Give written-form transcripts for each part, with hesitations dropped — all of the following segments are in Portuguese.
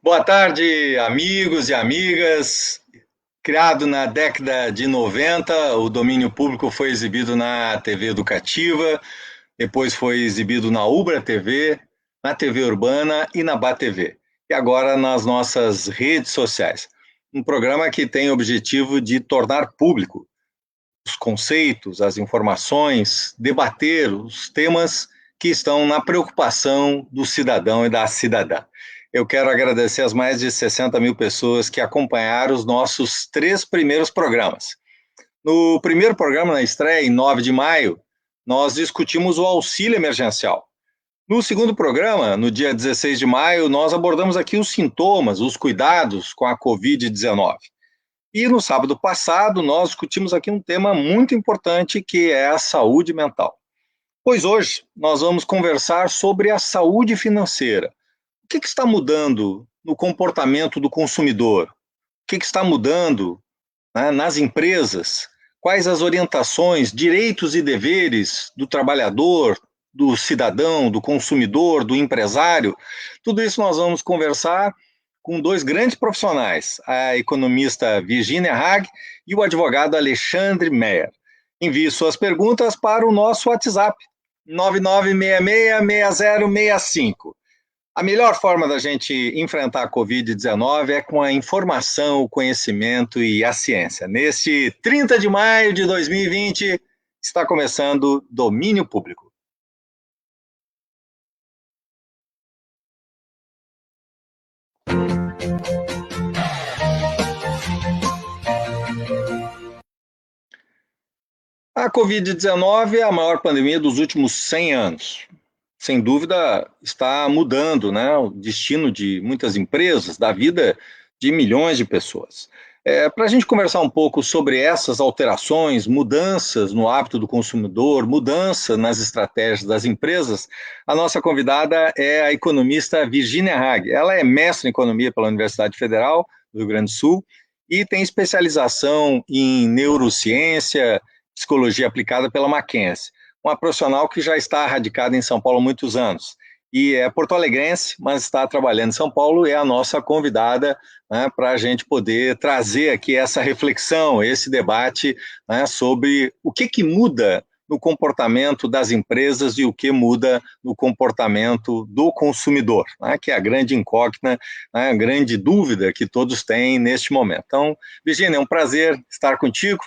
Boa tarde, amigos e amigas. Criado na década de 90, o domínio público foi exibido na TV educativa, depois foi exibido na Ubra TV, na TV Urbana e na Bá TV. E agora nas nossas redes sociais. Um programa que tem o objetivo de tornar público os conceitos, as informações, debater os temas que estão na preocupação do cidadão e da cidadã. Eu quero agradecer as mais de 60 mil pessoas que acompanharam os nossos 3 primeiros programas. No primeiro programa, na estreia, em 9 de maio, nós discutimos o auxílio emergencial. No segundo programa, no dia 16 de maio, nós abordamos aqui os sintomas, os cuidados com a Covid-19. E no sábado passado, nós discutimos aqui um tema muito importante, que é a saúde mental. Pois hoje, nós vamos conversar sobre a saúde financeira. O que está mudando no comportamento do consumidor? O que está mudando, né, nas empresas? Quais as orientações, direitos e deveres do trabalhador, do cidadão, do consumidor, do empresário? Tudo isso nós vamos conversar com 2 grandes profissionais, a economista Virginia Hag e o advogado Alexandre Meyer. Envie suas perguntas para o nosso WhatsApp, 99666065. A melhor forma da gente enfrentar a Covid-19 é com a informação, o conhecimento e a ciência. Neste 30 de maio de 2020, está começando Domínio Público. A Covid-19 é a maior pandemia dos últimos 100 anos. Sem dúvida, está mudando, né, o destino de muitas empresas, da vida de milhões de pessoas. Para a gente conversar um pouco sobre essas alterações, mudanças no hábito do consumidor, mudança nas estratégias das empresas, a nossa convidada é a economista Virginia Hag. Ela é mestre em economia pela Universidade Federal do Rio Grande do Sul e tem especialização em neurociência, psicologia aplicada pela Mackenzie, uma profissional que já está radicada em São Paulo há muitos anos. E é porto-alegrense, mas está trabalhando em São Paulo e é a nossa convidada, né, para a gente poder trazer aqui essa reflexão, esse debate, né, sobre o que muda no comportamento das empresas e o que muda no comportamento do consumidor, né, que é a grande incógnita, né, a grande dúvida que todos têm neste momento. Então, Virginia, é um prazer estar contigo.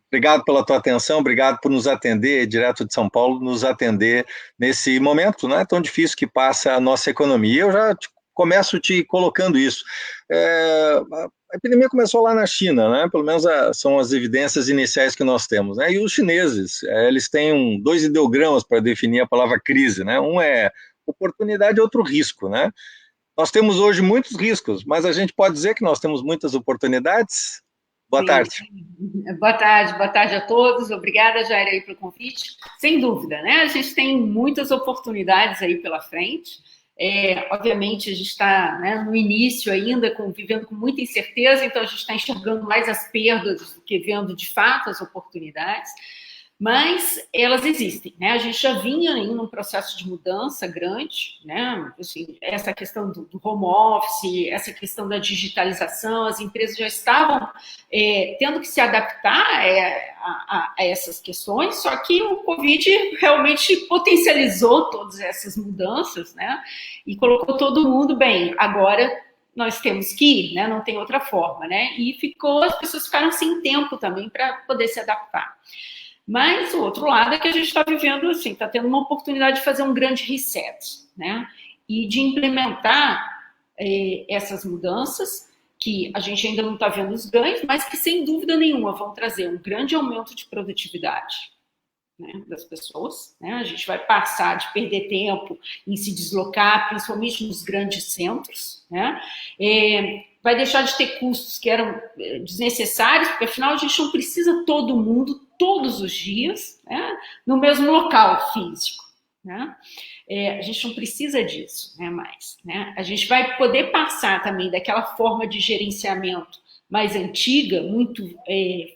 Obrigado pela tua atenção, obrigado por nos atender, direto de São Paulo, nos atender nesse momento, não é tão difícil que passa a nossa economia. Eu já começo te colocando isso. A epidemia começou lá na China, né? Pelo menos são as evidências iniciais que nós temos, né? E os chineses, eles têm 2 ideogramas para definir a palavra crise, né? Um é oportunidade e outro risco, né? Nós temos hoje muitos riscos, mas a gente pode dizer que nós temos muitas oportunidades? Boa Sim, tarde. sim. Boa tarde a todos. Obrigada, Jair, aí pelo convite. Sem dúvida, né? A gente tem muitas oportunidades aí pela frente. Obviamente, a gente está, né, no início ainda, vivendo com muita incerteza, então a gente está enxergando mais as perdas do que vendo de fato as oportunidades. Mas elas existem, né? A gente já vinha em um processo de mudança grande, né? Assim, essa questão do home office, essa questão da digitalização, as empresas já estavam tendo que se adaptar a essas questões, só que o Covid realmente potencializou todas essas mudanças, né? E colocou todo mundo bem. Agora nós temos que ir, né? Não tem outra forma, né? E as pessoas ficaram sem tempo também para poder se adaptar. Mas o outro lado é que a gente está vivendo, assim, está tendo uma oportunidade de fazer um grande reset, né? E de implementar essas mudanças, que a gente ainda não está vendo os ganhos, mas que sem dúvida nenhuma vão trazer um grande aumento de produtividade, né, das pessoas, né? A gente vai passar de perder tempo em se deslocar, principalmente nos grandes centros, né? Vai deixar de ter custos que eram desnecessários, porque afinal a gente não precisa todo mundo todos os dias, né, no mesmo local físico, né? A gente não precisa disso, né, mais, né? A gente vai poder passar também daquela forma de gerenciamento mais antiga, muito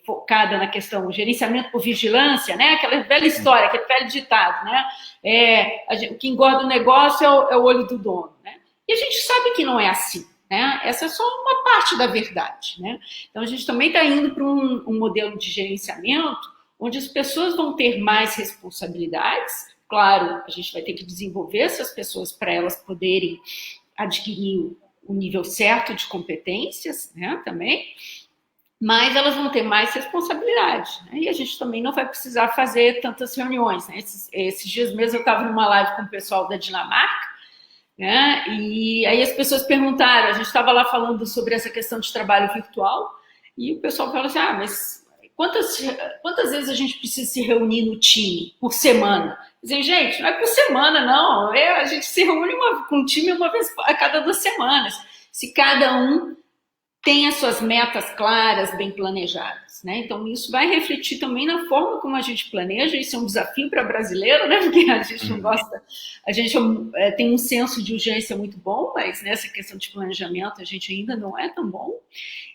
focada na questão do gerenciamento por vigilância, né? Aquela velha história, aquele velho ditado, né? O que engorda o negócio é o olho do dono, né? E a gente sabe que não é assim, né? Essa é só uma parte da verdade, né? Então, a gente também está indo para um modelo de gerenciamento onde as pessoas vão ter mais responsabilidades. Claro, a gente vai ter que desenvolver essas pessoas para elas poderem adquirir o nível certo de competências, né, também, mas elas vão ter mais responsabilidade, né? E a gente também não vai precisar fazer tantas reuniões, né? Esses dias mesmo eu estava numa live com o pessoal da Dinamarca, né? E aí as pessoas perguntaram, a gente estava lá falando sobre essa questão de trabalho virtual, e o pessoal falou assim, mas quantas vezes a gente precisa se reunir no time por semana? Dizem, gente, não é por semana, não. A gente se reúne com o time uma vez a cada 2 semanas. Se cada um tem as suas metas claras, bem planejadas, né? Então, isso vai refletir também na forma como a gente planeja. Isso é um desafio para brasileiro, né? Porque a gente não gosta, a gente tem um senso de urgência muito bom, mas nessa questão de planejamento a gente ainda não é tão bom.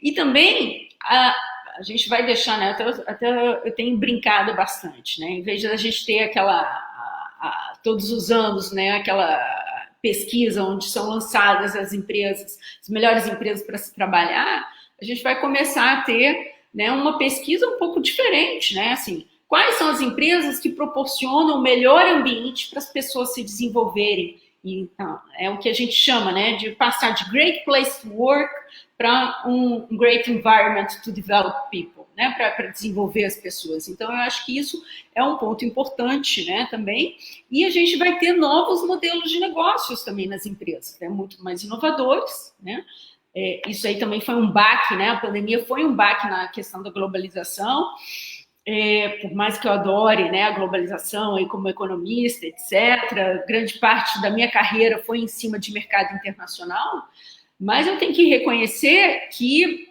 E também a gente vai deixar, né? Até eu tenho brincado bastante, né? Em vez de a gente ter todos os anos, né? Aquela pesquisa onde são lançadas as melhores empresas para se trabalhar, a gente vai começar a ter, né, uma pesquisa um pouco diferente, né? Assim, quais são as empresas que proporcionam o melhor ambiente para as pessoas se desenvolverem? Então, é o que a gente chama, né, de passar de great place to work para um great environment to develop people, né, para desenvolver as pessoas. Então, eu acho que isso é um ponto importante, né, também. E a gente vai ter novos modelos de negócios também nas empresas, né, muito mais inovadores, né. Isso aí também foi um baque, né, a pandemia foi um baque na questão da globalização. Por mais que eu adore, né, a globalização aí como economista, etc., grande parte da minha carreira foi em cima de mercado internacional, mas eu tenho que reconhecer que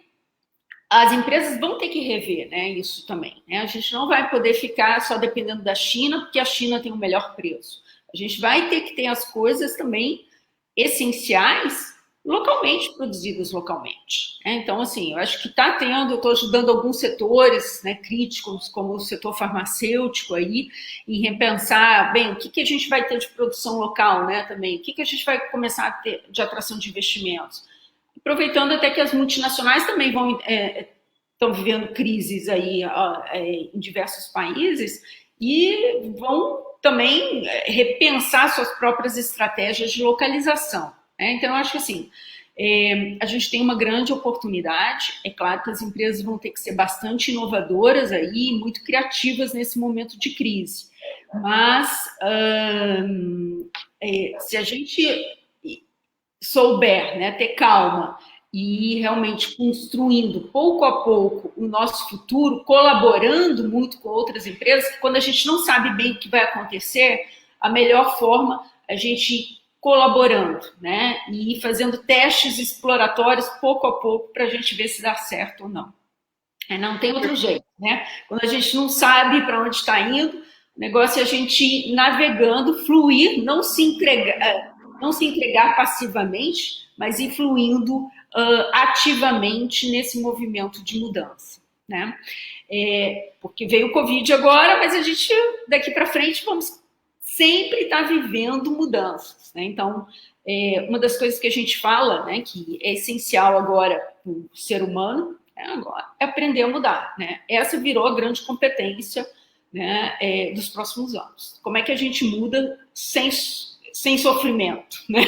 as empresas vão ter que rever, né, isso também, né? A gente não vai poder ficar só dependendo da China, porque a China tem o melhor preço. A gente vai ter que ter as coisas também essenciais localmente, produzidas localmente, né? Então, assim, eu acho que está tendo, eu estou ajudando alguns setores, né, críticos, como o setor farmacêutico aí, em repensar, bem, o que a gente vai ter de produção local, né, também, o que a gente vai começar a ter de atração de investimentos, aproveitando até que as multinacionais também estão vivendo crises aí em diversos países e vão também repensar suas próprias estratégias de localização. Então, eu acho que assim, a gente tem uma grande oportunidade. É claro que as empresas vão ter que ser bastante inovadoras aí, muito criativas nesse momento de crise. Mas se a gente souber, né, ter calma e ir realmente construindo pouco a pouco o nosso futuro, colaborando muito com outras empresas, quando a gente não sabe bem o que vai acontecer, a melhor forma é a gente colaborando, né, e fazendo testes exploratórios pouco a pouco para a gente ver se dá certo ou não. Não tem outro jeito, né? Quando a gente não sabe para onde está indo, o negócio é a gente ir navegando, fluir, não se entregar passivamente, mas ir fluindo ativamente nesse movimento de mudança, né? Porque veio o Covid agora, mas a gente, daqui para frente, vamos sempre estar vivendo mudanças, né? Então, uma das coisas que a gente fala, né, que é essencial agora para o ser humano, é aprender a mudar, né? Essa virou a grande competência, né, dos próximos anos. Como é que a gente muda sem sofrimento, né?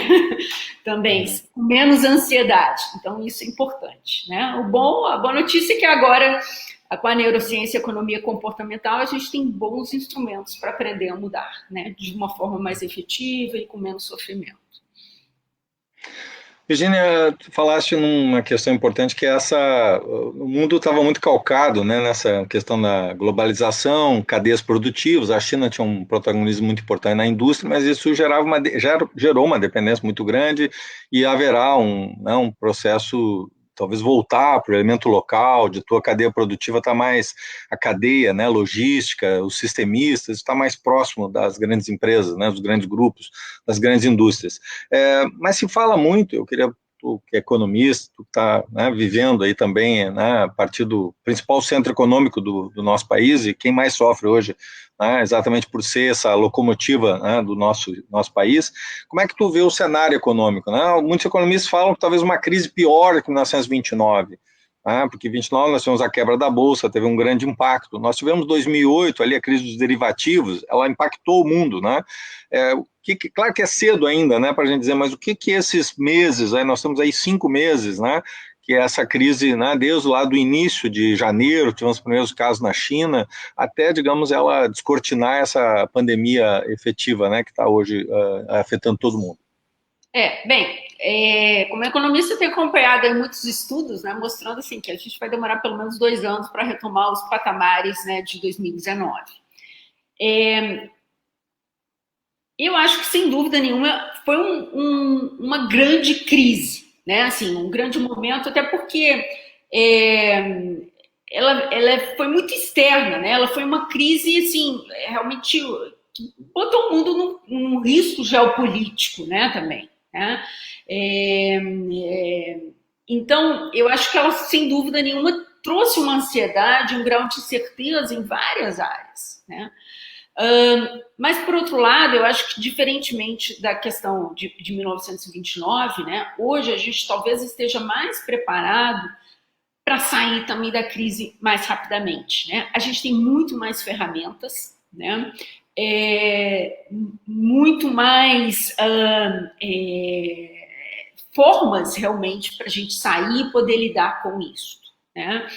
Também, com menos ansiedade. Então, isso é importante, né? A boa notícia é que agora, com a neurociência e economia comportamental, a gente tem bons instrumentos para aprender a mudar, né? De uma forma mais efetiva e com menos sofrimento. Virginia, tu falaste numa questão importante que é o mundo estava muito calcado, né, nessa questão da globalização, cadeias produtivas. A China tinha um protagonismo muito importante na indústria, mas isso gerou uma dependência muito grande e haverá um processo, talvez voltar para o elemento local, de tua cadeia produtiva está mais, a cadeia, né, logística, os sistemistas, está mais próximo das grandes empresas, né, dos grandes grupos, das grandes indústrias. Mas se fala muito, eu queria tu que é economista, tu está, né, vivendo aí também, né, a partir do principal centro econômico do nosso país, e quem mais sofre hoje, né, exatamente por ser essa locomotiva, né, do nosso país. Como é que tu vê o cenário econômico, né? Muitos economistas falam que talvez uma crise pior que 1929, porque em 29 nós tivemos a quebra da Bolsa, teve um grande impacto. Nós tivemos 2008, ali a crise dos derivativos, ela impactou o mundo, né? Claro que é cedo ainda, né, para a gente dizer, mas o que esses meses, aí nós estamos aí 5 meses, né, que é essa crise, né, desde lá do início de janeiro, tivemos os primeiros casos na China, até, digamos, ela descortinar essa pandemia efetiva, né, que está hoje afetando todo mundo. Como economista, eu tenho acompanhado aí muitos estudos, né, mostrando assim, que a gente vai demorar pelo menos 2 anos para retomar os patamares, né, de 2019. Eu acho que, sem dúvida nenhuma, foi uma grande crise, né, assim, um grande momento, até porque ela foi muito externa, né, ela foi uma crise, assim, realmente que botou o mundo num risco geopolítico, né, também. Né? Então, eu acho que ela, sem dúvida nenhuma, trouxe uma ansiedade, um grau de incerteza em várias áreas. Né? Mas, por outro lado, eu acho que, diferentemente da questão de 1929, né, hoje a gente talvez esteja mais preparado para sair também da crise mais rapidamente. Né? A gente tem muito mais ferramentas, né? Muito mais formas realmente para a gente sair e poder lidar com isso. Né?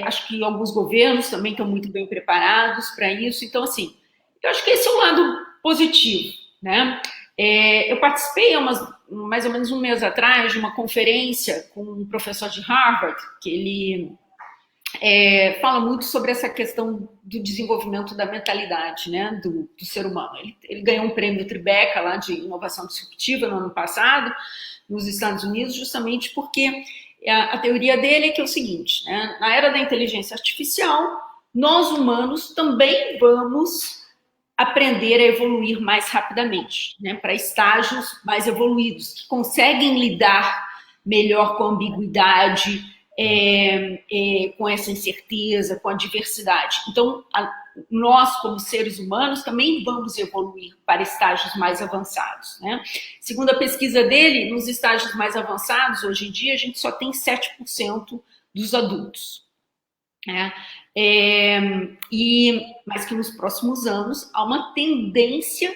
Acho que alguns governos também estão muito bem preparados para isso. Então, assim, eu acho que esse é um lado positivo. Né? Eu participei mais ou menos um mês atrás de uma conferência com um professor de Harvard, que ele fala muito sobre essa questão do desenvolvimento da mentalidade, né, do ser humano. Ele ganhou um prêmio Tribeca lá de inovação disruptiva no ano passado, nos Estados Unidos, justamente porque a teoria dele é que é o seguinte, né, na era da inteligência artificial, nós humanos também vamos aprender a evoluir mais rapidamente, né, para estágios mais evoluídos, que conseguem lidar melhor com a ambiguidade, com essa incerteza, com a diversidade. Então, nós, como seres humanos, também vamos evoluir para estágios mais avançados. Né? Segundo a pesquisa dele, nos estágios mais avançados, hoje em dia, a gente só tem 7% dos adultos. Né? Mas que nos próximos anos há uma tendência,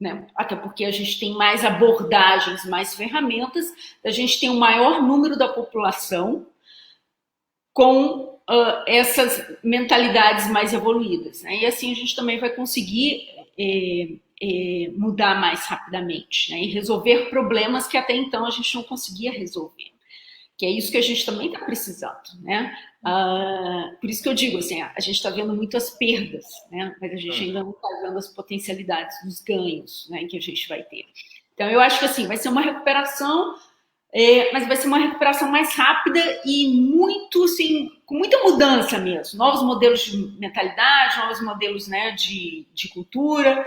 né, até porque a gente tem mais abordagens, mais ferramentas, a gente tem um maior número da população com essas mentalidades mais evoluídas. Né? E assim a gente também vai conseguir mudar mais rapidamente, né? E resolver problemas que até então a gente não conseguia resolver. Que é isso que a gente também está precisando. Né? Por isso que eu digo, assim, a gente está vendo muitas perdas, né? Mas a gente ainda não está vendo as potencialidades dos ganhos, né, que a gente vai ter. Então, eu acho que assim, vai ser uma recuperação, mas vai ser uma recuperação mais rápida e muito, assim, com muita mudança mesmo. Novos modelos de mentalidade, novos modelos, né, de cultura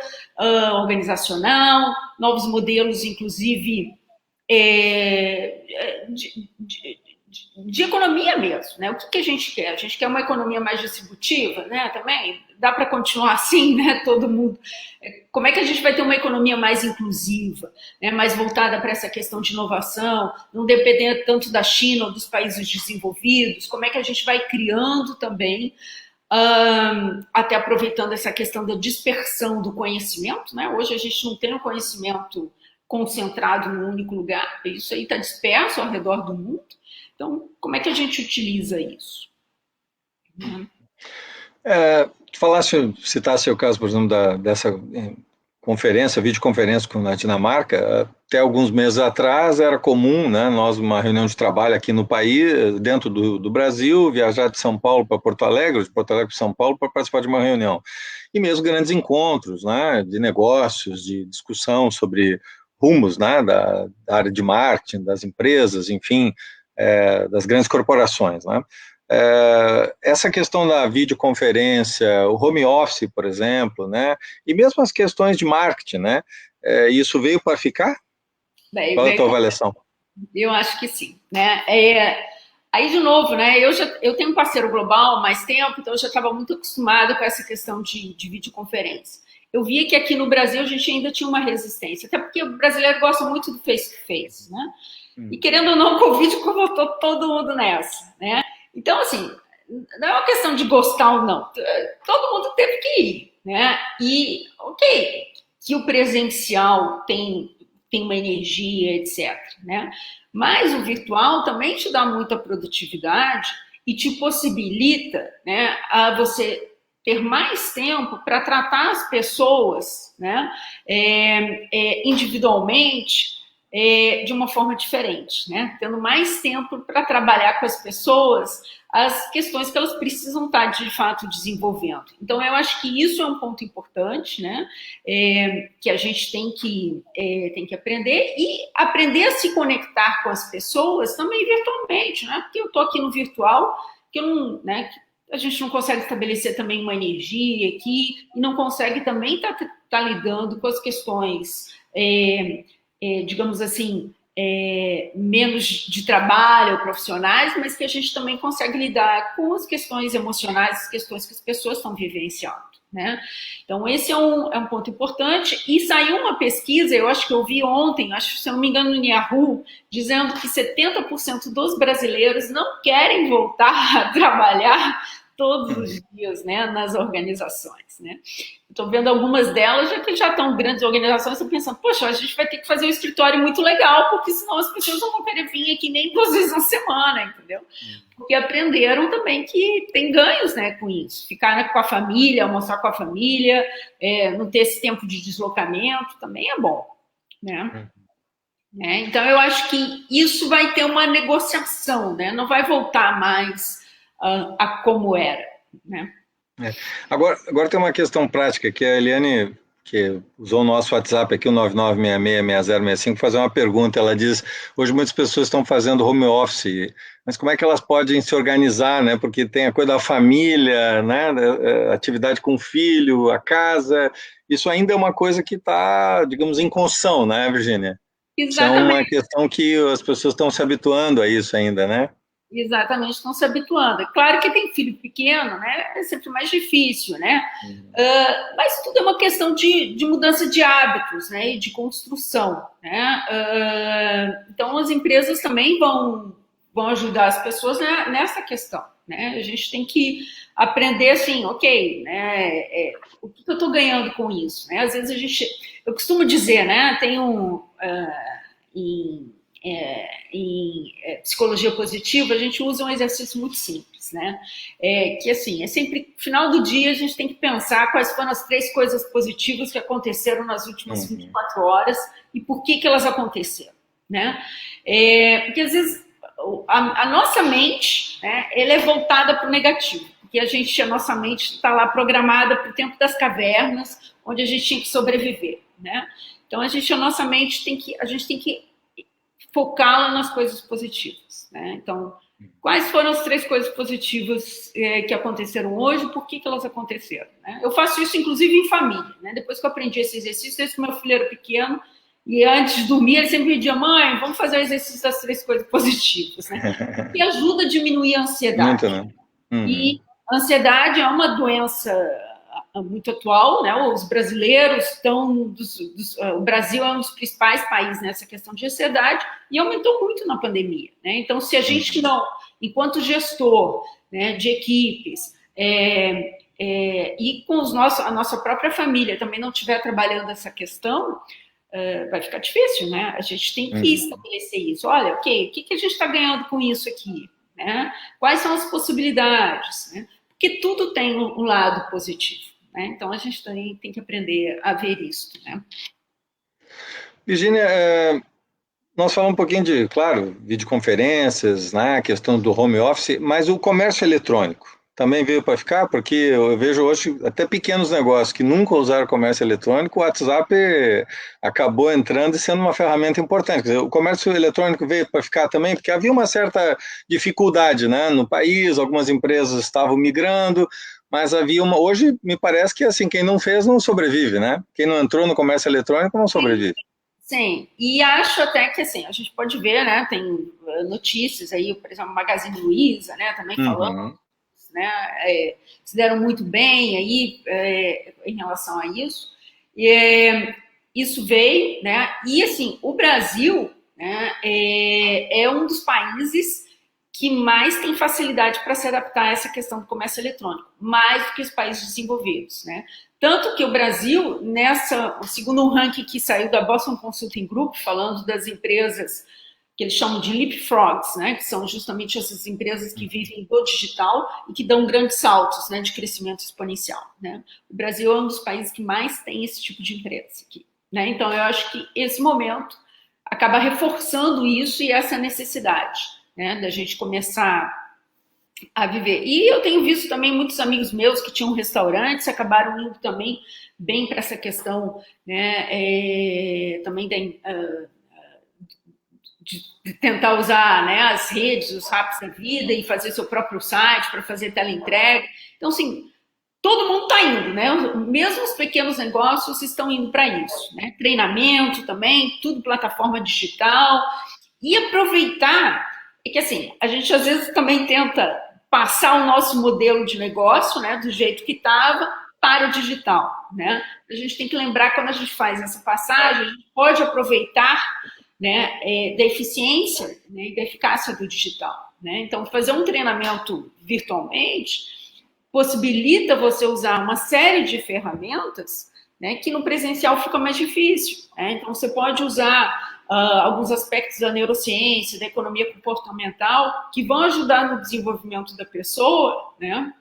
organizacional, novos modelos, inclusive, de economia mesmo. Né? O que a gente quer? A gente quer uma economia mais distributiva, né? Também dá para continuar assim, né? Todo mundo. Como é que a gente vai ter uma economia mais inclusiva, né? Mais voltada para essa questão de inovação, não depender tanto da China ou dos países desenvolvidos? Como é que a gente vai criando também, até aproveitando essa questão da dispersão do conhecimento, né? Hoje a gente não tem um conhecimento concentrado num único lugar, isso aí está disperso ao redor do mundo. Então, como é que a gente utiliza isso? Citasse o caso, por exemplo, dessa conferência, videoconferência na Dinamarca. Até alguns meses atrás era comum, né, nós, uma reunião de trabalho aqui no país, dentro do Brasil, viajar de São Paulo para Porto Alegre, de Porto Alegre para São Paulo, para participar de uma reunião. E mesmo grandes encontros, né, de negócios, de discussão sobre rumos, né, da área de marketing, das empresas, enfim, das grandes corporações, né? Essa questão da videoconferência, o home office, por exemplo, né? E mesmo as questões de marketing, né? Isso veio para ficar? Qual é a tua avaliação? Eu acho que sim, né? Aí, de novo, né? Eu tenho um parceiro global há mais tempo, então eu já estava muito acostumada com essa questão de videoconferência. Eu via que aqui no Brasil a gente ainda tinha uma resistência, até porque o brasileiro gosta muito do face-to-face, né? E querendo ou não, o Covid colocou todo mundo nessa, né? Então, assim, não é uma questão de gostar ou não. Todo mundo teve que ir, né? E, ok, que o presencial tem uma energia, etc., né? Mas o virtual também te dá muita produtividade e te possibilita, né, a você ter mais tempo para tratar as pessoas, né, individualmente, de uma forma diferente, né? Tendo mais tempo para trabalhar com as pessoas as questões que elas precisam estar, de fato, desenvolvendo. Então, eu acho que isso é um ponto importante, né? Que a gente tem que aprender e aprender a se conectar com as pessoas também virtualmente, né? Porque eu estou aqui no virtual, que eu não, né? A gente não consegue estabelecer também uma energia aqui e não consegue também tá lidando com as questões, digamos assim, menos de trabalho, profissionais, mas que a gente também consegue lidar com as questões emocionais, as questões que as pessoas estão vivenciando, né? Então, esse é um ponto importante. E saiu uma pesquisa, eu acho que eu vi ontem, acho, se eu não me engano, no Yahoo, dizendo que 70% dos brasileiros não querem voltar a trabalhar todos os dias, né, nas organizações, né? Estou vendo algumas delas, já que já estão grandes organizações, estou pensando, poxa, a gente vai ter que fazer um escritório muito legal, porque senão as pessoas não vão querer vir aqui nem 2 vezes na semana, entendeu? Porque aprenderam também que tem ganhos, né, com isso. Ficar com a família, almoçar com a família, não ter esse tempo de deslocamento, também é bom, né? Então, eu acho que isso vai ter uma negociação, né? Não vai voltar mais a como era, né? Agora tem uma questão prática que a Eliane, que usou o nosso WhatsApp aqui, o 99666065, fazer uma pergunta. Ela diz, hoje muitas pessoas estão fazendo home office, mas como é que elas podem se organizar, né? Porque tem a coisa da família, né? Atividade com o filho, a casa, isso ainda é uma coisa que está, digamos, em construção, né, Virgínia? Isso é uma Exatamente. questão que as pessoas estão se habituando a isso ainda, né? Exatamente, estão se habituando. É claro que tem filho pequeno, né? É sempre mais difícil, né? Mas tudo é uma questão de mudança de hábitos, né? E de construção, né? Então, as empresas também vão ajudar as pessoas, né, nessa questão, né? A gente tem que aprender assim, ok, né? O que eu estou ganhando com isso, né? Às vezes eu costumo dizer, né? Tem em psicologia positiva, a gente usa um exercício muito simples, né? Que assim, é sempre, no final do dia, a gente tem que pensar quais foram as 3 coisas positivas que aconteceram nas últimas 24 horas e por que elas aconteceram, né? Porque às vezes a nossa mente, né, ela é voltada para o negativo, porque a nossa mente está lá programada para o tempo das cavernas, onde a gente tinha que sobreviver, né? Então a nossa mente a gente tem que focá-la nas coisas positivas, né? Então, quais foram as 3 coisas positivas que aconteceram hoje, por que elas aconteceram, né? Eu faço isso, inclusive, em família, né? Depois que eu aprendi esse exercício, desde que meu filho era pequeno, e antes de dormir, ele sempre me dizia, mãe, vamos fazer o exercício das 3 coisas positivas, né? Que ajuda a diminuir a ansiedade. Muito, né? E a ansiedade é uma doença muito atual, né? Os brasileiros o Brasil é um dos principais países nessa questão de ansiedade e aumentou muito na pandemia, né? Então, se a gente não, enquanto gestor, né, de equipes, e com a nossa própria família também não estiver trabalhando essa questão, vai ficar difícil, né? A gente tem que estabelecer isso. Olha, ok, o que a gente está ganhando com isso aqui, né? Quais são as possibilidades, né? Porque tudo tem um lado positivo, né? Então, a gente também tem que aprender a ver isso, né? Virgínia, nós falamos um pouquinho de, claro, videoconferências, né, a questão do home office, mas o comércio eletrônico também veio para ficar, porque eu vejo hoje até pequenos negócios que nunca usaram comércio eletrônico, o WhatsApp acabou entrando e sendo uma ferramenta importante. Quer dizer, o comércio eletrônico veio para ficar também, porque havia uma certa dificuldade, né, no país, algumas empresas estavam migrando, mas havia hoje me parece que assim, quem não fez não sobrevive, né? Quem não entrou no comércio eletrônico não sobrevive. Sim, e acho até que assim, a gente pode ver, né? Tem notícias aí, por exemplo, Magazine Luiza, né? Também falando, Uhum. né? Se deram muito bem aí em relação a isso. E, isso veio, né? E assim, o Brasil, né, é um dos países que mais tem facilidade para se adaptar a essa questão do comércio eletrônico, mais do que os países desenvolvidos, né? Tanto que o Brasil, segundo um ranking que saiu da Boston Consulting Group, falando das empresas que eles chamam de leapfrogs, né, que são justamente essas empresas que vivem do digital e que dão grandes saltos, né, de crescimento exponencial, né? O Brasil é um dos países que mais tem esse tipo de empresa aqui, né? Então, eu acho que esse momento acaba reforçando isso e essa necessidade, né, da gente começar a viver. E eu tenho visto também muitos amigos meus que tinham restaurantes acabaram indo também bem para essa questão, né, também de tentar usar, né, as redes, os apps da vida e fazer seu próprio site para fazer teleentrega. Então, assim, todo mundo está indo, né? Mesmo os pequenos negócios estão indo para isso, né? Treinamento também, tudo plataforma digital. E aproveitar, é que assim, a gente às vezes também tenta passar o nosso modelo de negócio, né, do jeito que estava, para o digital, né? A gente tem que lembrar, quando a gente faz essa passagem, a gente pode aproveitar, né, da eficiência, né, e da eficácia do digital, né? Então, fazer um treinamento virtualmente possibilita você usar uma série de ferramentas, né, que no presencial fica mais difícil, né? Então, você pode usar alguns aspectos da neurociência, da economia comportamental, que vão ajudar no desenvolvimento da pessoa, né?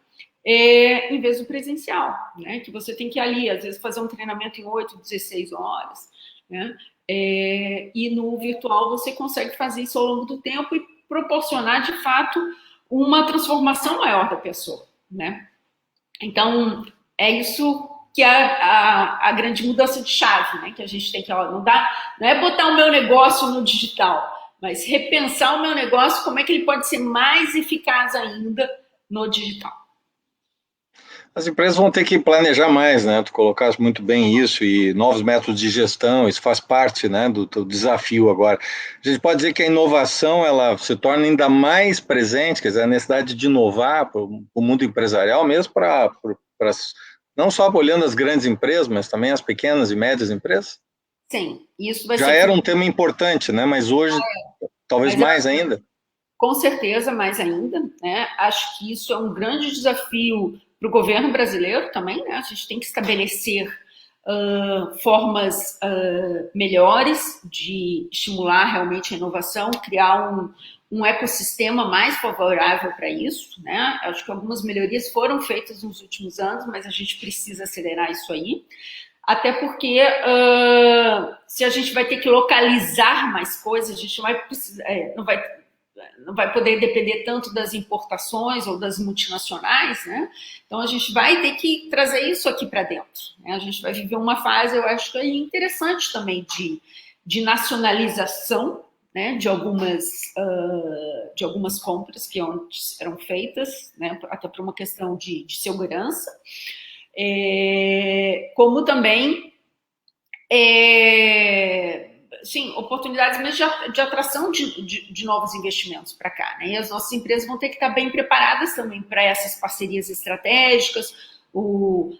Em vez do presencial, né? Que você tem que ir ali, às vezes, fazer um treinamento em 8, 16 horas, né? E no virtual você consegue fazer isso ao longo do tempo e proporcionar, de fato, uma transformação maior da pessoa, né? Então, é isso que é a grande mudança de chave, né? Que a gente tem que, não é botar o meu negócio no digital, mas repensar o meu negócio, como é que ele pode ser mais eficaz ainda no digital. As empresas vão ter que planejar mais, né? Tu colocaste muito bem isso e novos métodos de gestão, isso faz parte, né, do teu desafio agora. A gente pode dizer que a inovação ela se torna ainda mais presente, quer dizer, a necessidade de inovar para o mundo empresarial, mesmo não só olhando as grandes empresas, mas também as pequenas e médias empresas. Sim, isso vai Já ser... era um tema importante, né? Mas hoje, talvez Mas mais ainda. com certeza, mais ainda, né? Acho que isso é um grande desafio para o governo brasileiro também, né? A gente tem que estabelecer formas melhores de estimular realmente a inovação, criar um ecossistema mais favorável para isso, né? Acho que algumas melhorias foram feitas nos últimos anos, mas a gente precisa acelerar isso aí. Até porque se a gente vai ter que localizar mais coisas, a gente não vai poder depender tanto das importações ou das multinacionais, né? Então a gente vai ter que trazer isso aqui para dentro, né? A gente vai viver uma fase, eu acho que é interessante também de nacionalização, né? De algumas compras que antes eram feitas, né? Até por uma questão de segurança, como também sim, oportunidades mesmo de atração de novos investimentos para cá, né? E as nossas empresas vão ter que estar bem preparadas também para essas parcerias estratégicas,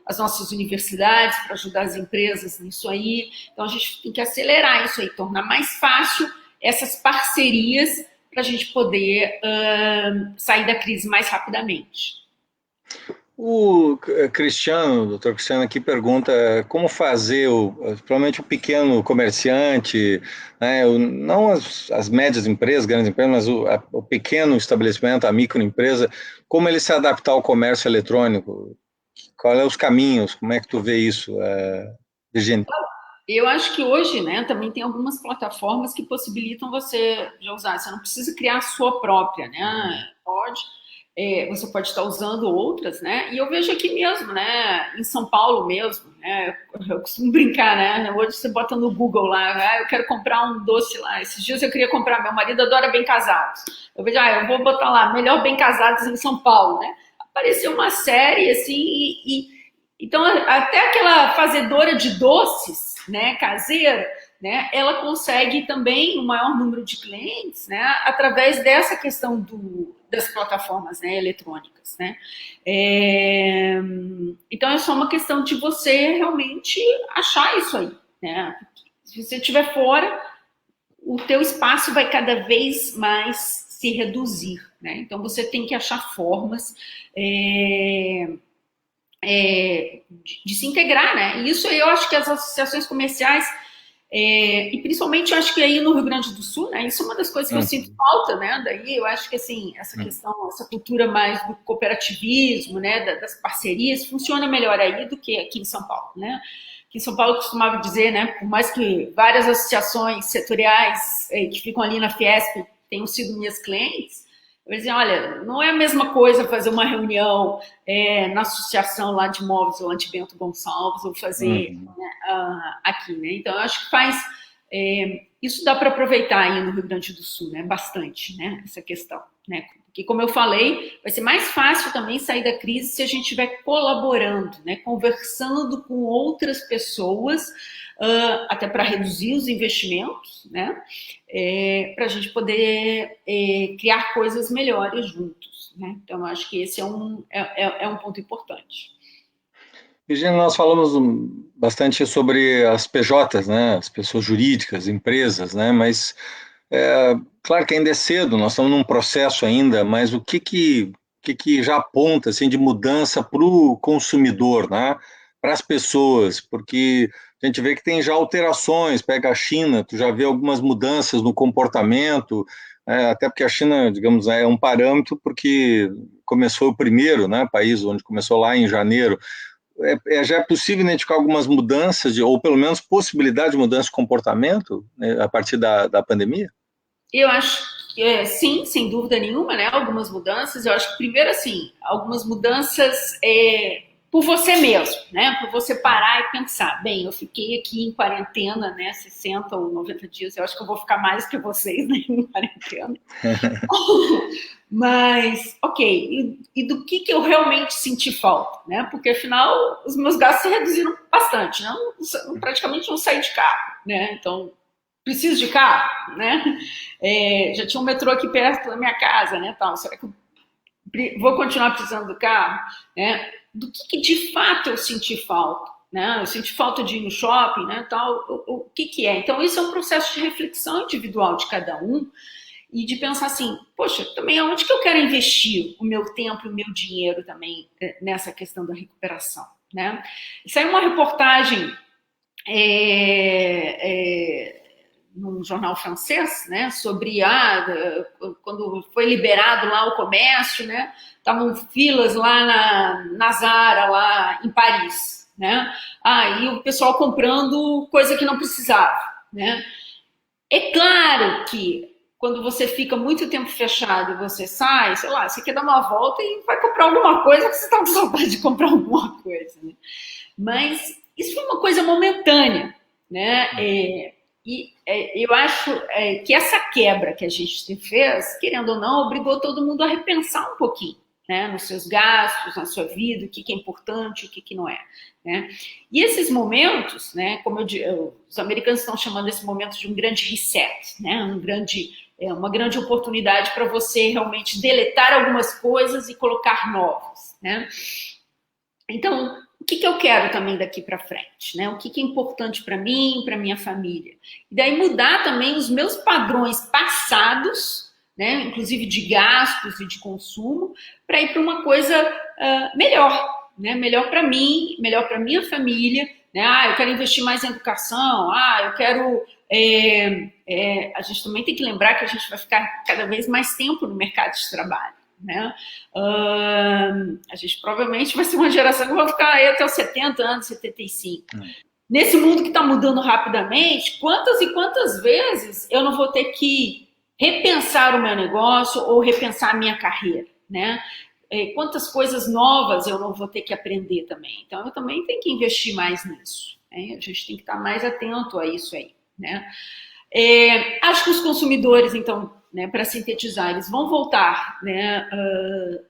as nossas universidades para ajudar as empresas nisso aí. Então a gente tem que acelerar isso aí, tornar mais fácil essas parcerias para a gente poder sair da crise mais rapidamente. O Cristiano, o doutor Cristiano aqui pergunta como fazer, provavelmente o pequeno comerciante, né, não as médias empresas, grandes empresas, mas o pequeno estabelecimento, a microempresa, como ele se adaptar ao comércio eletrônico? Quais são os caminhos? Como é que tu vê isso, Virginia? Eu acho que hoje, né, também tem algumas plataformas que possibilitam você já usar. Você não precisa criar a sua própria, né? Você pode estar usando outras, né? E eu vejo aqui mesmo, né? Em São Paulo mesmo, né? Eu costumo brincar, né? Hoje você bota no Google lá, eu quero comprar um doce lá. Esses dias eu queria comprar, meu marido adora Bem Casados. Eu vejo, eu vou botar lá, melhor Bem Casados em São Paulo, né? Apareceu uma série, assim, então até aquela fazedora de doces, né, caseira, né, ela consegue também um maior número de clientes, né, através dessa questão das plataformas, né, eletrônicas, né. Então é só uma questão de você realmente achar isso aí, né. Se você estiver fora, o teu espaço vai cada vez mais se reduzir, né. Então você tem que achar formas de se integrar, né? E isso eu acho que as associações comerciais, e principalmente eu acho que aí no Rio Grande do Sul, né? Isso é uma das coisas que eu sinto falta, né? Daí eu acho que assim, essa questão, essa cultura mais do cooperativismo, né? Das parcerias, funciona melhor aí do que aqui em São Paulo, né? Aqui em São Paulo eu costumava dizer, né? Por mais que várias associações setoriais que ficam ali na Fiesp tenham sido minhas clientes, eu dizia, olha, não é a mesma coisa fazer uma reunião na associação lá de imóveis ou de Bento Gonçalves ou fazer aqui, né? Então, eu acho que isso dá para aproveitar aí no Rio Grande do Sul, né? Bastante, né? Essa questão, né? Porque, como eu falei, vai ser mais fácil também sair da crise se a gente estiver colaborando, né? Conversando com outras pessoas, até para reduzir os investimentos, né? Para a gente poder criar coisas melhores juntos, né? Então, eu acho que esse é um ponto importante. Virginia, nós falamos bastante sobre as PJs, né, as pessoas jurídicas, empresas, né, mas claro que ainda é cedo, nós estamos num processo ainda, mas o que já aponta assim, de mudança para o consumidor, né, para as pessoas, porque a gente vê que tem já alterações, pega a China, tu já vê algumas mudanças no comportamento, até porque a China, digamos, é um parâmetro porque começou o primeiro, né, país onde começou lá em janeiro. Já é possível identificar algumas mudanças, ou pelo menos possibilidade de mudança de comportamento, né, a partir da pandemia? Eu acho que sim, sem dúvida nenhuma, né? Algumas mudanças. Eu acho que primeiro, assim, algumas mudanças por você mesmo, né? Por você parar e pensar, bem, eu fiquei aqui em quarentena, né? 60 ou 90 dias, eu acho que eu vou ficar mais que vocês, né? Em quarentena. Mas, ok, e do que eu realmente senti falta, né? Porque, afinal, os meus gastos se reduziram bastante, né? Eu praticamente não saí de carro, né? Então, preciso de carro, né? Já tinha um metrô aqui perto da minha casa, né? Tal. Será que eu vou continuar precisando do carro? Né? Do que de fato eu senti falta? Né? Eu senti falta de ir no shopping, né? Tal. O que é? Então, isso é um processo de reflexão individual de cada um e de pensar assim, poxa, também aonde que eu quero investir o meu tempo e o meu dinheiro também nessa questão da recuperação, né? Isso aí é uma reportagem num jornal francês, né, sobre quando foi liberado lá o comércio, né, estavam filas lá na Zara, lá em Paris, né, e o pessoal comprando coisa que não precisava, né. É claro que quando você fica muito tempo fechado e você sai, sei lá, você quer dar uma volta e vai comprar alguma coisa porque você está com saudade de comprar alguma coisa, né. Mas isso foi uma coisa momentânea, né, eu acho que essa quebra que a gente fez, querendo ou não, obrigou todo mundo a repensar um pouquinho, né, nos seus gastos, na sua vida, o que é importante, o que não é, né? E esses momentos, né, como os americanos estão chamando esse momento de um grande reset, né, uma grande oportunidade para você realmente deletar algumas coisas e colocar novas, né? Então, o que eu quero também daqui para frente, né? O que é importante para mim, para minha família. E daí mudar também os meus padrões passados, né? Inclusive de gastos e de consumo, para ir para uma coisa melhor, né? Melhor para mim, melhor para minha família, né? Eu quero investir mais em educação, eu quero... a gente também tem que lembrar que a gente vai ficar cada vez mais tempo no mercado de trabalho. Né? A gente provavelmente vai ser uma geração que vai ficar aí até os 70 anos, 75. Nesse mundo que está mudando rapidamente, quantas e quantas vezes eu não vou ter que repensar o meu negócio ou repensar a minha carreira, né? Quantas coisas novas eu não vou ter que aprender também. Então, eu também tenho que investir mais nisso, né? A gente tem que estar mais atento a isso aí, né? Acho que os consumidores, então, né, para sintetizar, eles vão voltar, né,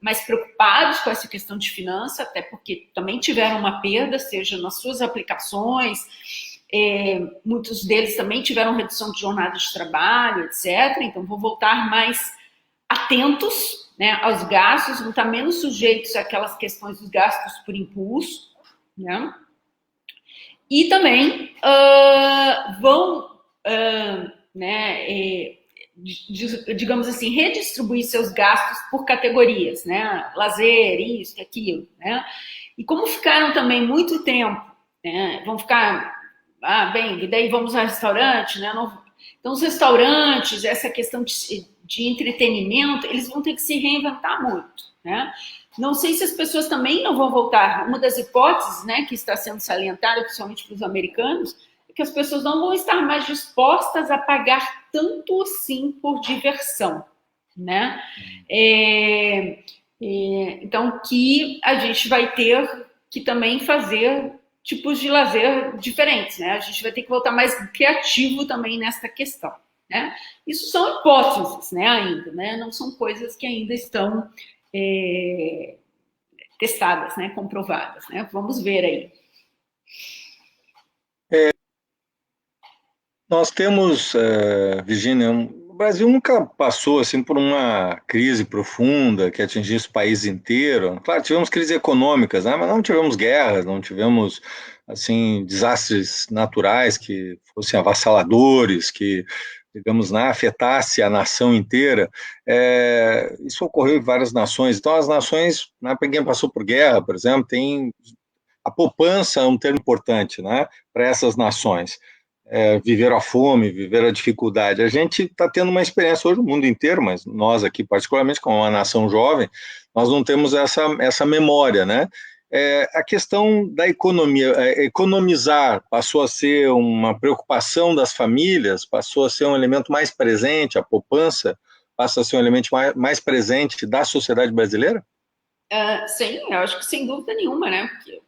mais preocupados com essa questão de finança, até porque também tiveram uma perda, seja nas suas aplicações, muitos deles também tiveram redução de jornada de trabalho, etc. Então, vão voltar mais atentos, né, aos gastos, vão estar menos sujeitos àquelas questões dos gastos por impulso, né? E também vão, né, digamos assim, redistribuir seus gastos por categorias, né? Lazer, isso, aquilo, né? E como ficaram também muito tempo, né? Vão ficar, bem, e daí vamos ao restaurante, né? Então, os restaurantes, essa questão de entretenimento, eles vão ter que se reinventar muito, né? Não sei se as pessoas também não vão voltar. Uma das hipóteses, né, que está sendo salientada, principalmente para os americanos, que as pessoas não vão estar mais dispostas a pagar tanto assim por diversão, né? Então, que a gente vai ter que também fazer tipos de lazer diferentes, né? A gente vai ter que voltar mais criativo também nessa questão, né? Isso são hipóteses, né, ainda, né? Não são coisas que ainda estão testadas, né, comprovadas, né? Vamos ver aí. Nós temos, Virgínia, o Brasil nunca passou assim por uma crise profunda que atingisse o país inteiro. Claro, tivemos crises econômicas, né, mas não tivemos guerras, não tivemos assim desastres naturais que fossem avassaladores, que digamos, né, afetasse a nação inteira. Isso ocorreu em várias nações. Então, as nações, né, para quem passou por guerra, por exemplo, tem a poupança é um termo importante, né, para essas nações. Viveram a fome, viveram a dificuldade. A gente está tendo uma experiência hoje no mundo inteiro, mas nós aqui, particularmente, como uma nação jovem, nós não temos essa memória, né? A questão da economia, economizar passou a ser uma preocupação das famílias, passou a ser um elemento mais presente, a poupança passa a ser um elemento mais presente da sociedade brasileira? Sim, eu acho que sem dúvida nenhuma, né? Porque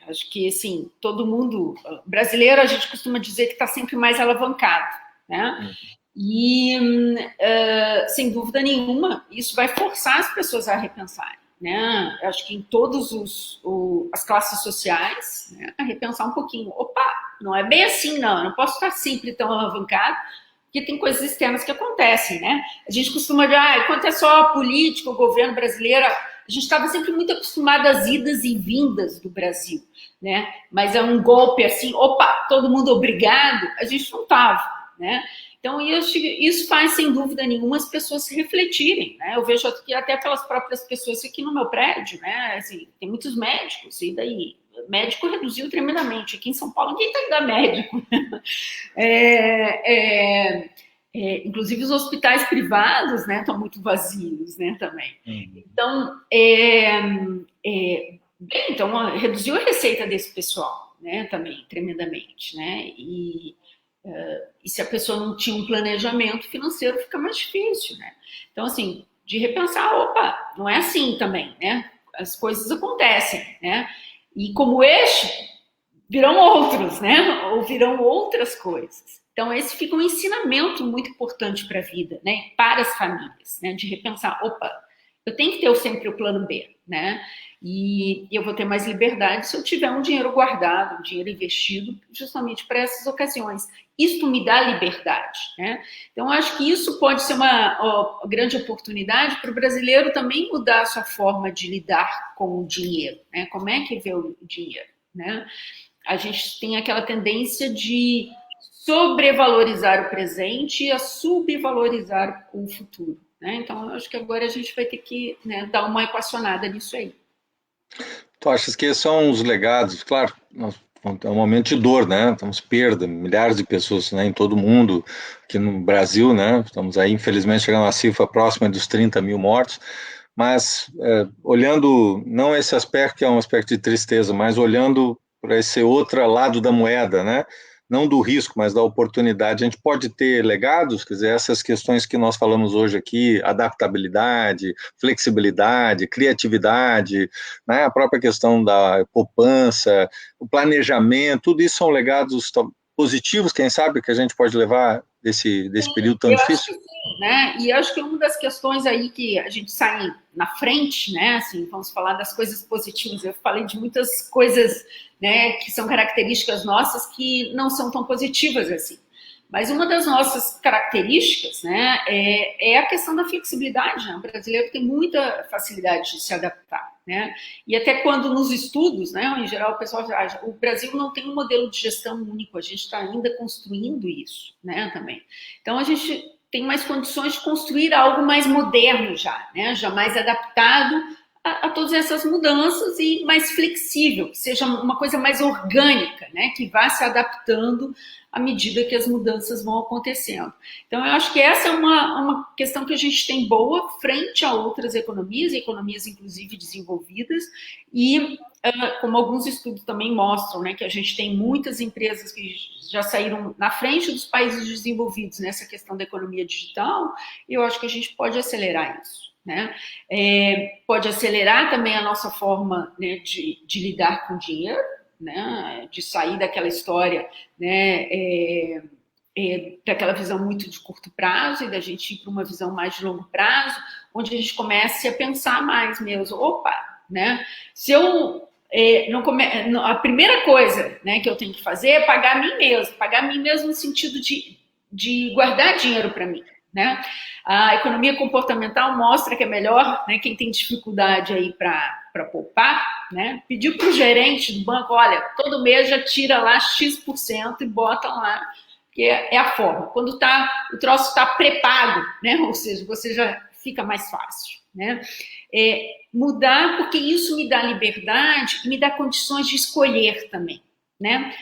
acho que, assim, todo mundo brasileiro, a gente costuma dizer que está sempre mais alavancado, né? E, sem dúvida nenhuma, isso vai forçar as pessoas a repensarem, né? Eu acho que em todas as classes sociais, né, a repensar um pouquinho. Opa, não é bem assim, não. Eu não posso estar sempre tão alavancado, porque tem coisas externas que acontecem, né? A gente costuma dizer, quanto é só a política, o governo brasileiro, a gente estava sempre muito acostumado às idas e vindas do Brasil, né? Mas é um golpe assim, opa, todo mundo obrigado, a gente não estava, né? Então, isso faz, sem dúvida nenhuma, as pessoas se refletirem, né? Eu vejo aqui até pelas próprias pessoas aqui no meu prédio, né? Assim, tem muitos médicos, e daí? Médico reduziu tremendamente. Aqui em São Paulo, ninguém está indo a médico. Inclusive os hospitais privados, né, estão muito vazios, né, também. Então, então reduziu a receita desse pessoal, né, também, tremendamente, né, e se a pessoa não tinha um planejamento financeiro, fica mais difícil, né. Então, assim, de repensar, opa, não é assim também, né, as coisas acontecem, né, e como eixo, virão outros, né, ou virão outras coisas. Então, esse fica um ensinamento muito importante para a vida, né? Para as famílias, né? De repensar, opa, eu tenho que ter sempre o plano B, né? E eu vou ter mais liberdade se eu tiver um dinheiro guardado, um dinheiro investido, justamente para essas ocasiões. Isso me dá liberdade, né? Então, acho que isso pode ser uma grande oportunidade para o brasileiro também mudar a sua forma de lidar com o dinheiro, né? Como é que vê o dinheiro, né? A gente tem aquela tendência de sobrevalorizar o presente e a subvalorizar o futuro, né? Então, eu acho que agora a gente vai ter que, né, dar uma equacionada nisso aí. Tu achas que esses são os legados? Claro, é um momento de dor, né? Temos perda, milhares de pessoas, né, em todo o mundo, aqui no Brasil, né? Estamos aí, infelizmente, chegando a uma cifra próxima dos 30 mil mortos, mas olhando, não esse aspecto que é um aspecto de tristeza, mas olhando para esse outro lado da moeda, né? Não do risco, mas da oportunidade. A gente pode ter legados, quer dizer, essas questões que nós falamos hoje aqui, adaptabilidade, flexibilidade, criatividade, né, a própria questão da poupança, o planejamento, tudo isso são legados positivos, quem sabe, que a gente pode levar desse período tão difícil? né? E acho que uma das questões aí que a gente sai na frente, né? Assim, vamos falar das coisas positivas. Eu falei de muitas coisas, né, que são características nossas que não são tão positivas assim. Mas uma das nossas características, né, é a questão da flexibilidade. Né? O brasileiro tem muita facilidade de se adaptar, né? E até quando nos estudos, né, em geral o pessoal já, o Brasil não tem um modelo de gestão único. A gente está ainda construindo isso, né, também. Então a gente tem mais condições de construir algo mais moderno já, né, já mais adaptado a todas essas mudanças e mais flexível, que seja uma coisa mais orgânica, né, que vá se adaptando à medida que as mudanças vão acontecendo. Então, eu acho que essa é uma questão que a gente tem boa frente a outras economias inclusive desenvolvidas, e como alguns estudos também mostram, né, que a gente tem muitas empresas que já saíram na frente dos países desenvolvidos nessa questão da economia digital, e eu acho que a gente pode acelerar isso. Né? Pode acelerar também a nossa forma, né, de lidar com dinheiro, né, de sair daquela história, né, daquela visão muito de curto prazo e da gente ir para uma visão mais de longo prazo, onde a gente comece a pensar mais mesmo, opa, né, se eu a primeira coisa, né, que eu tenho que fazer é pagar a mim mesmo no sentido de guardar dinheiro para mim. Né? A economia comportamental mostra que é melhor, né, quem tem dificuldade aí para poupar, né, pedir para o gerente do banco, olha, todo mês já tira lá X% e bota lá, que é a forma. Quando o troço está pré-pago, né, ou seja, você já fica mais fácil. Né? Mudar, porque isso me dá liberdade e me dá condições de escolher também. Né?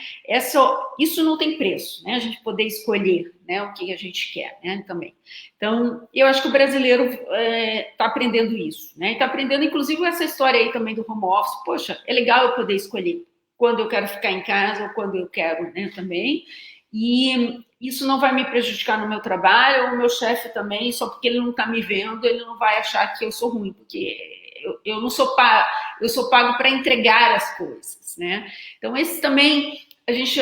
Isso não tem preço, né? A gente poder escolher, né, o que a gente quer, né, também. Então, eu acho que o brasileiro está aprendendo isso, né? Está aprendendo, inclusive, essa história aí também do home office. Poxa, é legal eu poder escolher quando eu quero ficar em casa ou quando eu quero, né, também. E isso não vai me prejudicar no meu trabalho, ou o meu chefe também, só porque ele não está me vendo, ele não vai achar que eu sou ruim, porque eu não sou pago, eu sou pago para entregar as coisas, né? Então, esse também,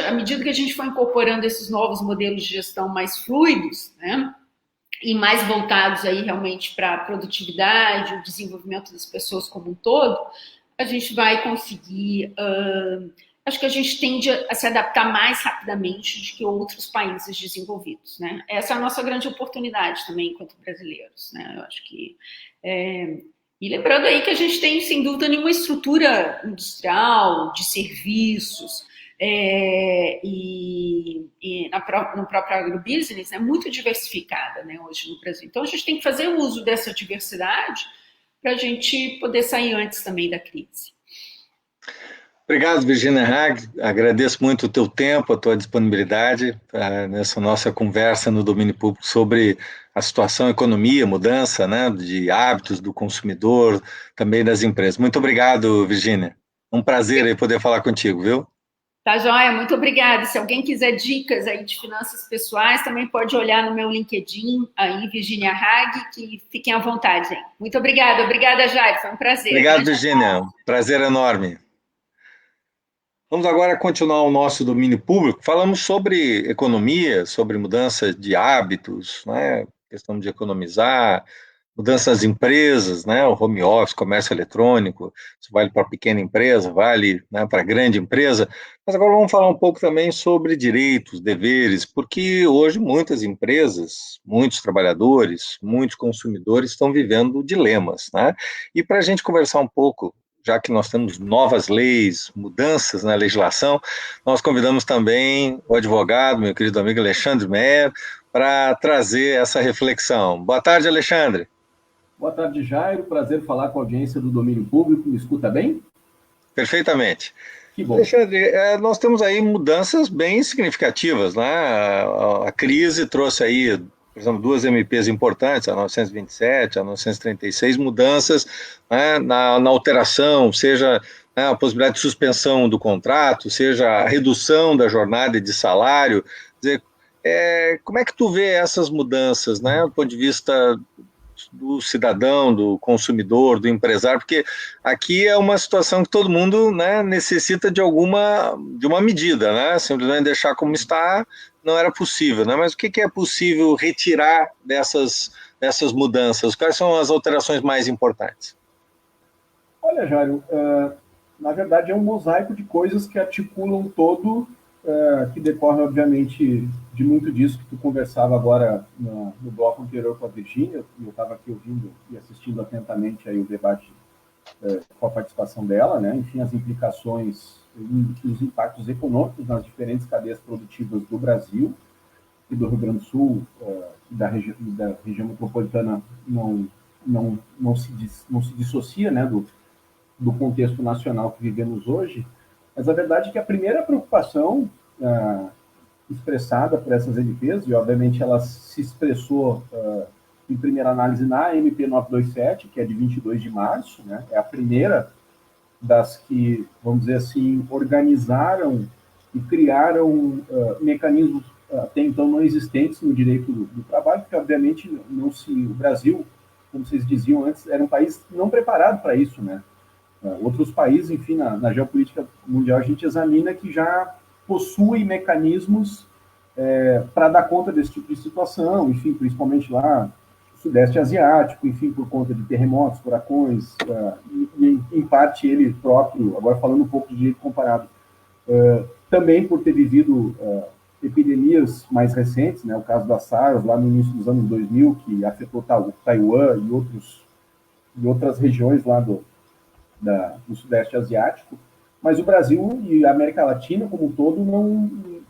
à medida que a gente for incorporando esses novos modelos de gestão mais fluidos, né, e mais voltados aí realmente para a produtividade, o desenvolvimento das pessoas como um todo, a gente vai conseguir, acho que a gente tende a se adaptar mais rapidamente do que outros países desenvolvidos, né? Essa é a nossa grande oportunidade também enquanto brasileiros, né? Eu acho que e lembrando aí que a gente tem, sem dúvida nenhuma, estrutura industrial, de serviços, no próprio agrobusiness, é muito diversificada, né, hoje no Brasil. Então, a gente tem que fazer uso dessa diversidade para a gente poder sair antes também da crise. Obrigado, Virginia Hag. Agradeço muito o teu tempo, a tua disponibilidade nessa nossa conversa no domínio público sobre a situação, a economia, mudança, né, de hábitos do consumidor, também das empresas. Muito obrigado, Virginia. Um prazer aí poder falar contigo, viu? Tá, joia? Muito obrigada. Se alguém quiser dicas aí de finanças pessoais, também pode olhar no meu LinkedIn, aí, Virginia Hag, que fiquem à vontade. Hein? Muito obrigada. Obrigada, Jair. Foi um prazer. Obrigado, Virginia. Prazer enorme. Vamos agora continuar o nosso domínio público. Falamos sobre economia, sobre mudança de hábitos, né? Questão de economizar, mudança nas empresas, né? O home office, comércio eletrônico, isso vale para pequena empresa, vale, né, para grande empresa. Mas agora vamos falar um pouco também sobre direitos, deveres, porque hoje muitas empresas, muitos trabalhadores, muitos consumidores estão vivendo dilemas, né? E para a gente conversar um pouco, já que nós temos novas leis, mudanças na legislação, nós convidamos também o advogado, meu querido amigo Alexandre Meyer, para trazer essa reflexão. Boa tarde, Alexandre. Boa tarde, Jairo. Prazer falar com a audiência do domínio público. Me escuta bem? Perfeitamente. Que bom. Alexandre, nós temos aí mudanças bem significativas, né? A crise trouxe aí, por exemplo, duas MPs importantes, a 927, a 936, mudanças, né, na alteração, seja, né, a possibilidade de suspensão do contrato, seja a redução da jornada e de salário. Quer dizer, como é que tu vê essas mudanças, né, do ponto de vista do cidadão, do consumidor, do empresário, porque aqui é uma situação que todo mundo, né, necessita de uma medida, né, simplesmente deixar como está não era possível, né? Mas o que é possível retirar dessas mudanças? Quais são as alterações mais importantes? Olha, Jário, na verdade é um mosaico de coisas que articulam todo, que decorre, obviamente, de muito disso que tu conversava agora no bloco anterior com a Virgínia, e eu estava aqui ouvindo e assistindo atentamente aí o debate com a participação dela, né? Enfim, as implicações e os impactos econômicos nas diferentes cadeias produtivas do Brasil e do Rio Grande do Sul e da região metropolitana não se dissocia, né, do contexto nacional que vivemos hoje, mas a verdade é que a primeira preocupação expressada por essas MPs, e obviamente ela se expressou em primeira análise na MP 927, que é de 22 de março, né, é a primeira das que, vamos dizer assim, organizaram e criaram mecanismos até então não existentes no direito do trabalho, porque obviamente o Brasil, como vocês diziam antes, era um país não preparado para isso, né? Outros países, enfim, na geopolítica mundial, a gente examina que já possuem mecanismos para dar conta desse tipo de situação, enfim, principalmente lá no Sudeste Asiático, enfim, por conta de terremotos, furacões, e em parte ele próprio, agora falando um pouco de direito comparado, também por ter vivido epidemias mais recentes, né, o caso da SARS, lá no início dos anos 2000, que afetou Taiwan e outras regiões lá do Sudeste Asiático, mas o Brasil e a América Latina como um todo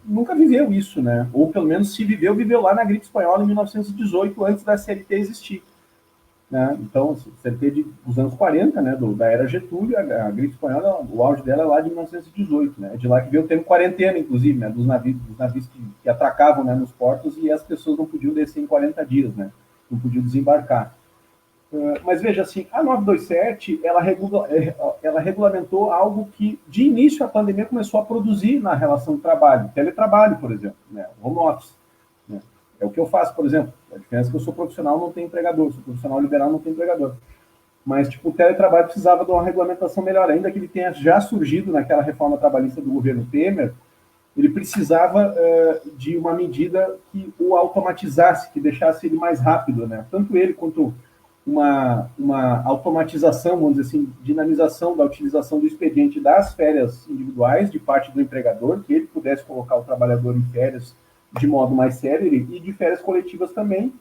nunca viveu isso, né? Ou pelo menos se viveu lá na gripe espanhola em 1918, antes da CLT existir. Né? Então, CLT dos anos 40, né, da era Getúlio, a gripe espanhola, o auge dela é lá de 1918, né? É de lá que veio o termo quarentena, inclusive, né, dos navios que atracavam, né, nos portos e as pessoas não podiam descer em 40 dias, né? Não podiam desembarcar. Mas veja assim, a 927 ela regulamentou algo que de início a pandemia começou a produzir na relação de trabalho, teletrabalho, por exemplo, né, home office, né, é o que eu faço, por exemplo. A diferença é que eu sou profissional, não tenho empregador, sou profissional liberal, não tenho empregador. Mas tipo, o teletrabalho precisava de uma regulamentação melhor, ainda que ele tenha já surgido naquela reforma trabalhista do governo Temer. Ele precisava de uma medida que o automatizasse, que deixasse ele mais rápido, né? Tanto ele quanto uma automatização, vamos dizer assim, dinamização da utilização do expediente das férias individuais de parte do empregador, que ele pudesse colocar o trabalhador em férias de modo mais sério, e de férias coletivas também,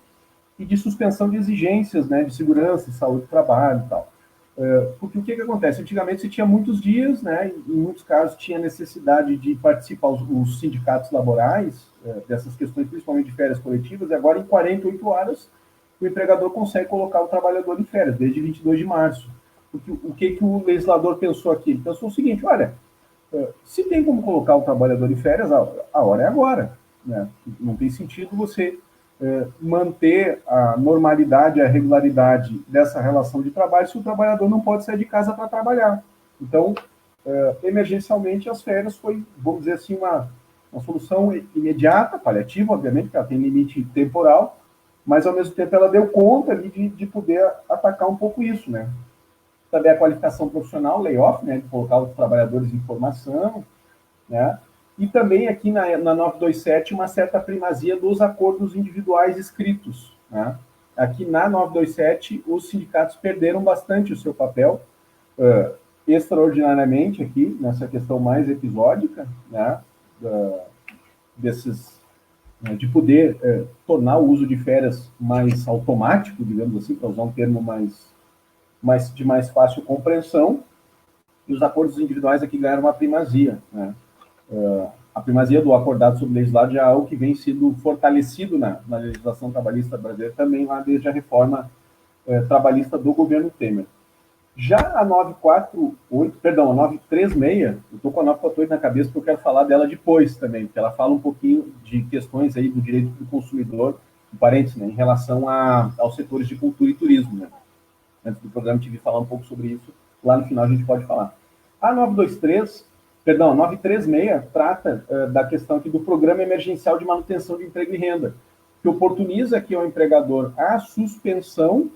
e de suspensão de exigências, né, de segurança, saúde do trabalho e tal. Porque o que acontece? Antigamente se tinha muitos dias, né, em muitos casos tinha necessidade de participar os sindicatos laborais dessas questões, principalmente de férias coletivas, e agora em 48 horas o empregador consegue colocar o trabalhador em férias, desde 22 de março. Porque o que o legislador pensou aqui? Ele pensou o seguinte, olha, se tem como colocar o trabalhador em férias, a hora é agora. Né? Não tem sentido você manter a normalidade, a regularidade dessa relação de trabalho se o trabalhador não pode sair de casa para trabalhar. Então, emergencialmente, as férias foi, vamos dizer assim, uma solução imediata, paliativa, obviamente, porque ela tem limite temporal, mas, ao mesmo tempo, ela deu conta ali de poder atacar um pouco isso, né? Também a qualificação profissional, layoff, né, de colocar os trabalhadores em formação, né? E também aqui na 927 uma certa primazia dos acordos individuais escritos, né? Aqui na 927 os sindicatos perderam bastante o seu papel, extraordinariamente aqui, nessa questão mais episódica, né? De poder tornar o uso de férias mais automático, digamos assim, para usar um termo de mais fácil compreensão, e os acordos individuais aqui ganharam uma primazia, né? A primazia do acordado sobre legislado já é algo que vem sendo fortalecido na legislação trabalhista brasileira, também lá desde a reforma trabalhista do governo Temer. Já a 936, eu estou com a 948 na cabeça porque eu quero falar dela depois também, porque ela fala um pouquinho de questões aí do direito do consumidor, parênteses, né, em relação aos setores de cultura e turismo. Né? Antes do programa tive que falar um pouco sobre isso, lá no final a gente pode falar. A 936 trata da questão aqui do Programa Emergencial de Manutenção de Emprego e Renda, que oportuniza aqui ao empregador a suspensão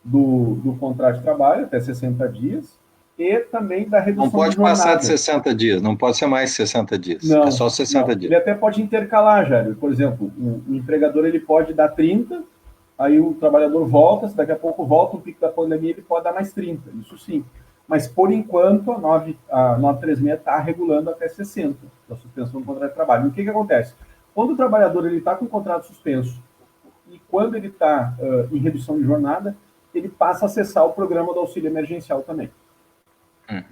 do contrato de trabalho até 60 dias, e também da redução Não pode de jornada. passar de 60 dias, não pode ser mais 60 dias, Não, é só 60 não. dias. Ele até pode intercalar, Jair. Por exemplo, o empregador ele pode dar 30, aí o trabalhador volta, se daqui a pouco volta um pico da pandemia, ele pode dar mais 30, isso sim. Mas, por enquanto, a 936 está regulando até 60, da suspensão do contrato de trabalho. E o que acontece? Quando o trabalhador está com o contrato suspenso e quando ele está em redução de jornada, ele passa a acessar o programa do auxílio emergencial também. Uhum.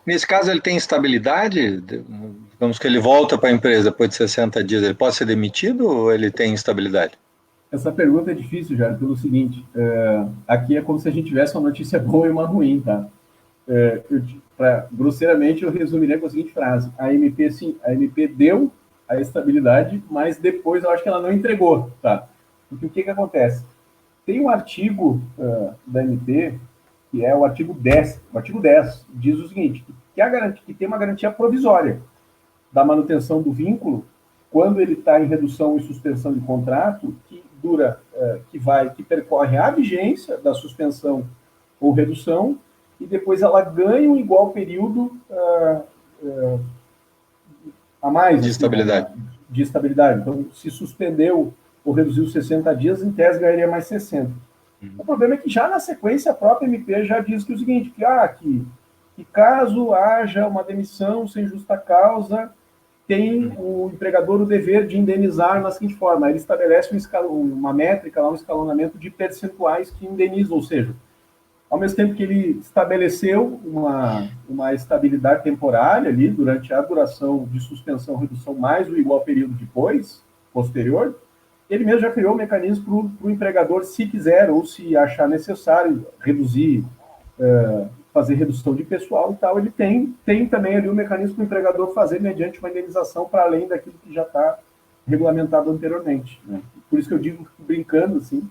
Nesse caso, ele tem estabilidade? Digamos que ele volta para a empresa depois de 60 dias, ele pode ser demitido ou ele tem estabilidade? Essa pergunta é difícil, Jair, pelo seguinte, aqui é como se a gente tivesse uma notícia boa e uma ruim, tá? Grosseiramente, eu resumiria com a seguinte frase: a MP, sim, a MP deu a estabilidade, mas depois eu acho que ela não entregou, tá? Porque o que acontece? Tem um artigo da MP, que é o artigo 10. O artigo 10 diz o seguinte, que tem uma garantia provisória da manutenção do vínculo quando ele está em redução e suspensão de contrato, que dura, que percorre a vigência da suspensão ou redução, e depois ela ganha um igual período a mais de estabilidade. De estabilidade. Então, se suspendeu ou reduziu 60 dias, em tese ganharia mais 60. O problema é que já na sequência a própria MP já diz que o seguinte, que caso haja uma demissão sem justa causa, tem o empregador o dever de indenizar na seguinte forma: ele estabelece uma métrica, um escalonamento de percentuais que indeniza, ou seja, ao mesmo tempo que ele estabeleceu uma estabilidade temporária ali, durante a duração de suspensão, redução, mais o igual período depois, posterior, ele mesmo já criou um mecanismo para o empregador, se quiser ou se achar necessário reduzir, fazer redução de pessoal e tal, ele tem também ali um mecanismo para o empregador fazer mediante uma indenização para além daquilo que já está regulamentado anteriormente, né? Por isso que eu digo, brincando assim,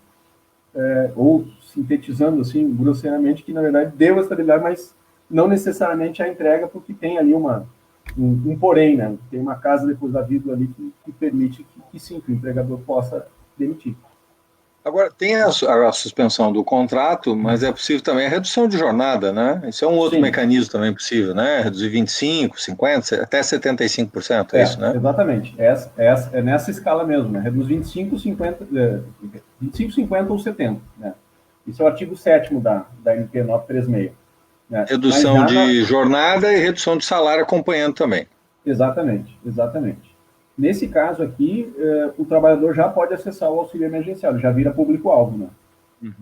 ou sintetizando assim, grosseiramente, que na verdade deu a estabilidade, mas não necessariamente a entrega, porque tem ali um porém, né? Tem uma casa depois da vírgula ali que permite que sim, que o empregador possa demitir. Agora, tem a suspensão do contrato, mas é possível também a redução de jornada, né? Isso é um outro mecanismo também possível, né? Reduzir 25%, 50%, até 75%, é isso, né? Exatamente. É nessa escala mesmo, né? Reduz 25, 50 ou 70%, né? Isso é o artigo 7º da MP 936. Né? Redução de jornada e redução de salário acompanhando também. Exatamente. Nesse caso aqui, o trabalhador já pode acessar o auxílio emergencial, já vira público-alvo, né?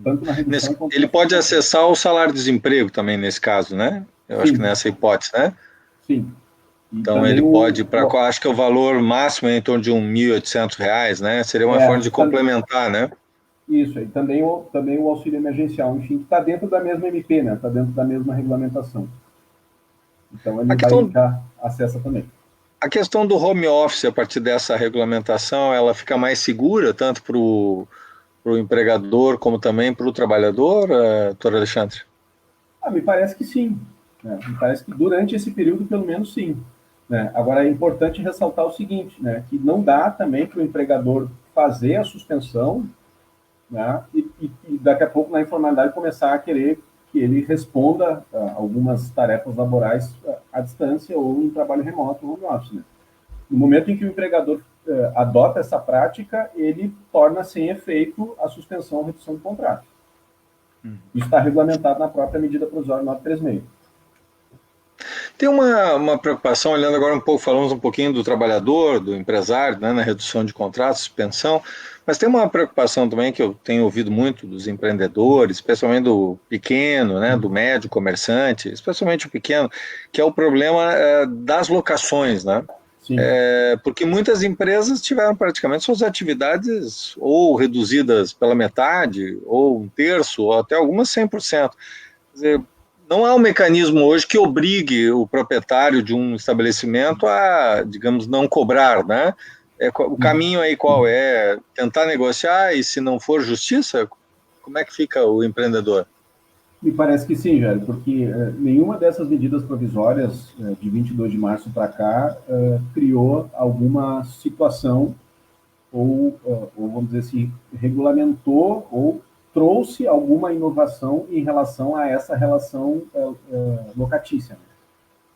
Tanto na redução ele pode acessar o salário-desemprego também, nesse caso, né? Eu acho que nessa hipótese, né? Sim. Então ele pode, acho que o valor máximo é em torno de R$ 1.800, né? Seria uma forma de complementar, né? Isso, e também o auxílio emergencial, enfim, que está dentro da mesma MP, né? Está dentro da mesma regulamentação. Então ele acessa também. A questão do home office, a partir dessa regulamentação, ela fica mais segura, tanto para o empregador como também para o trabalhador, doutor Alexandre? Me parece que sim. Né? Me parece que durante esse período, pelo menos, sim. Né? Agora, é importante ressaltar o seguinte, né? Que não dá também para o empregador fazer a suspensão, né? E daqui a pouco, na informalidade, começar a querer que ele responda a algumas tarefas laborais à distância ou em trabalho remoto, home office. Né? No momento em que o empregador adota essa prática, ele torna sem efeito a suspensão ou redução do contrato. Isso está regulamentado na própria medida provisória 936. Tem uma preocupação, olhando agora falamos um pouquinho do trabalhador, do empresário, né, na redução de contratos, suspensão, mas tem uma preocupação também que eu tenho ouvido muito dos empreendedores, especialmente do pequeno, né, do médio comerciante, especialmente o pequeno, que é o problema das locações, né? Porque muitas empresas tiveram praticamente suas atividades ou reduzidas pela metade, ou um terço, ou até algumas 100%. Quer dizer, não há um mecanismo hoje que obrigue o proprietário de um estabelecimento a, digamos, não cobrar, né? O caminho aí qual é? Tentar negociar, e se não for justiça, como é que fica o empreendedor? Me parece que sim, Jair, porque nenhuma dessas medidas provisórias de 22 de março para cá criou alguma situação ou, vamos dizer assim, regulamentou ou trouxe alguma inovação em relação a essa relação locatícia. Né?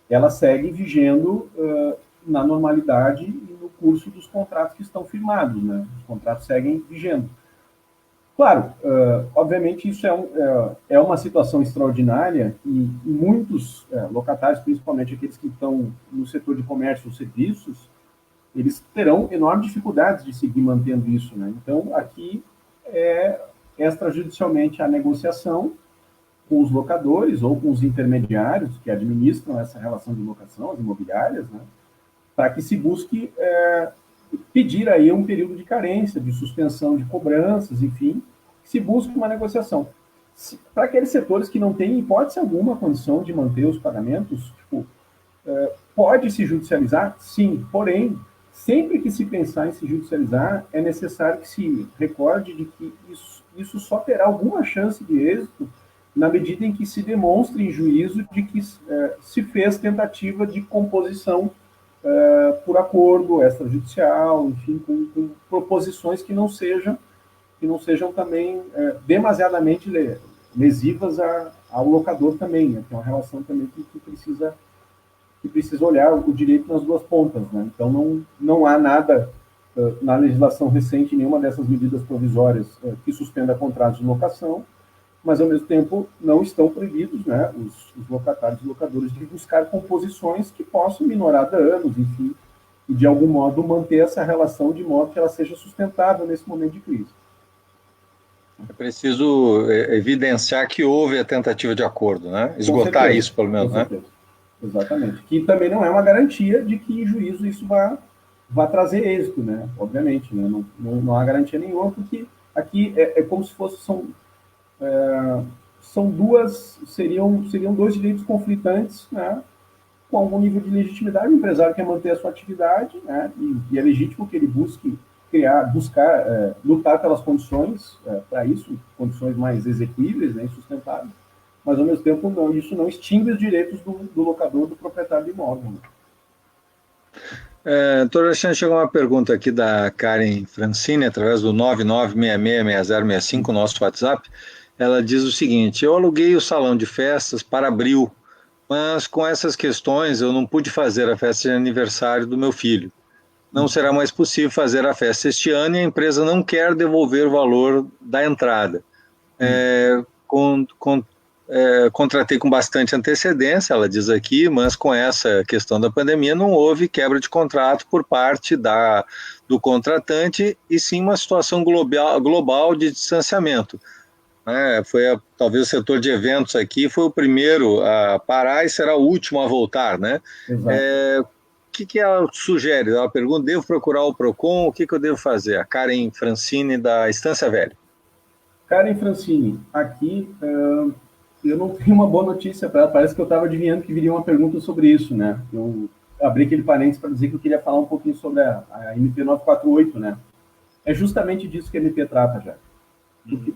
Ela segue vigendo na normalidade e no curso dos contratos que estão firmados. Né? Os contratos seguem vigendo. Claro, obviamente isso é uma situação extraordinária e muitos locatários, principalmente aqueles que estão no setor de comércio ou serviços, eles terão enormes dificuldades de seguir mantendo isso. Né? Então, aqui extrajudicialmente a negociação com os locadores ou com os intermediários que administram essa relação de locação, as imobiliárias, né? Para que se busque pedir aí um período de carência, de suspensão de cobranças, enfim, que se busque uma negociação. Para aqueles setores que não têm hipótese alguma condição de manter os pagamentos, pode se judicializar? Sim, porém, sempre que se pensar em se judicializar, é necessário que se recorde de que isso só terá alguma chance de êxito na medida em que se demonstre em juízo de que se fez tentativa de composição por acordo extrajudicial, enfim, com proposições que não sejam também demasiadamente lesivas ao locador também, né? Que é uma relação também que precisa olhar o direito nas duas pontas, né? Então não há nada na legislação recente, nenhuma dessas medidas provisórias que suspenda contratos de locação, mas ao mesmo tempo não estão proibidos, né, os locatários e locadores de buscar composições que possam minorar danos, enfim, e de algum modo manter essa relação de modo que ela seja sustentável nesse momento de crise. É preciso evidenciar que houve a tentativa de acordo, né? Esgotar isso, pelo menos, né? Exatamente. Que também não é uma garantia de que em juízo isso vá trazer êxito, né? Obviamente, né? Não há garantia nenhuma, porque aqui é como se seriam dois direitos conflitantes, né? Com algum nível de legitimidade. O empresário quer manter a sua atividade, né? E é legítimo que ele busque lutar pelas condições para isso, condições mais exequíveis, né, sustentáveis, mas ao mesmo tempo isso não extingue os direitos do locador, do proprietário do imóvel. Doutor Alexandre, chegou uma pergunta aqui da Karen Francini, através do 99666065, nosso WhatsApp. Ela diz o seguinte: eu aluguei o salão de festas para abril, mas com essas questões eu não pude fazer a festa de aniversário do meu filho. Não será mais possível fazer a festa este ano e a empresa não quer devolver o valor da entrada. Contratei com bastante antecedência, ela diz aqui, mas com essa questão da pandemia não houve quebra de contrato por parte do contratante e sim uma situação global de distanciamento. Talvez o setor de eventos aqui foi o primeiro a parar e será o último a voltar, né? Exato. O que ela sugere? Ela pergunta: devo procurar o PROCON? O que eu devo fazer? A Karen Francini, da Estância Velha. Karen Francini, aqui eu não tenho uma boa notícia para ela. Parece que eu estava adivinhando que viria uma pergunta sobre isso, né? Eu abri aquele parênteses para dizer que eu queria falar um pouquinho sobre a MP 948, né? É justamente disso que a MP trata já.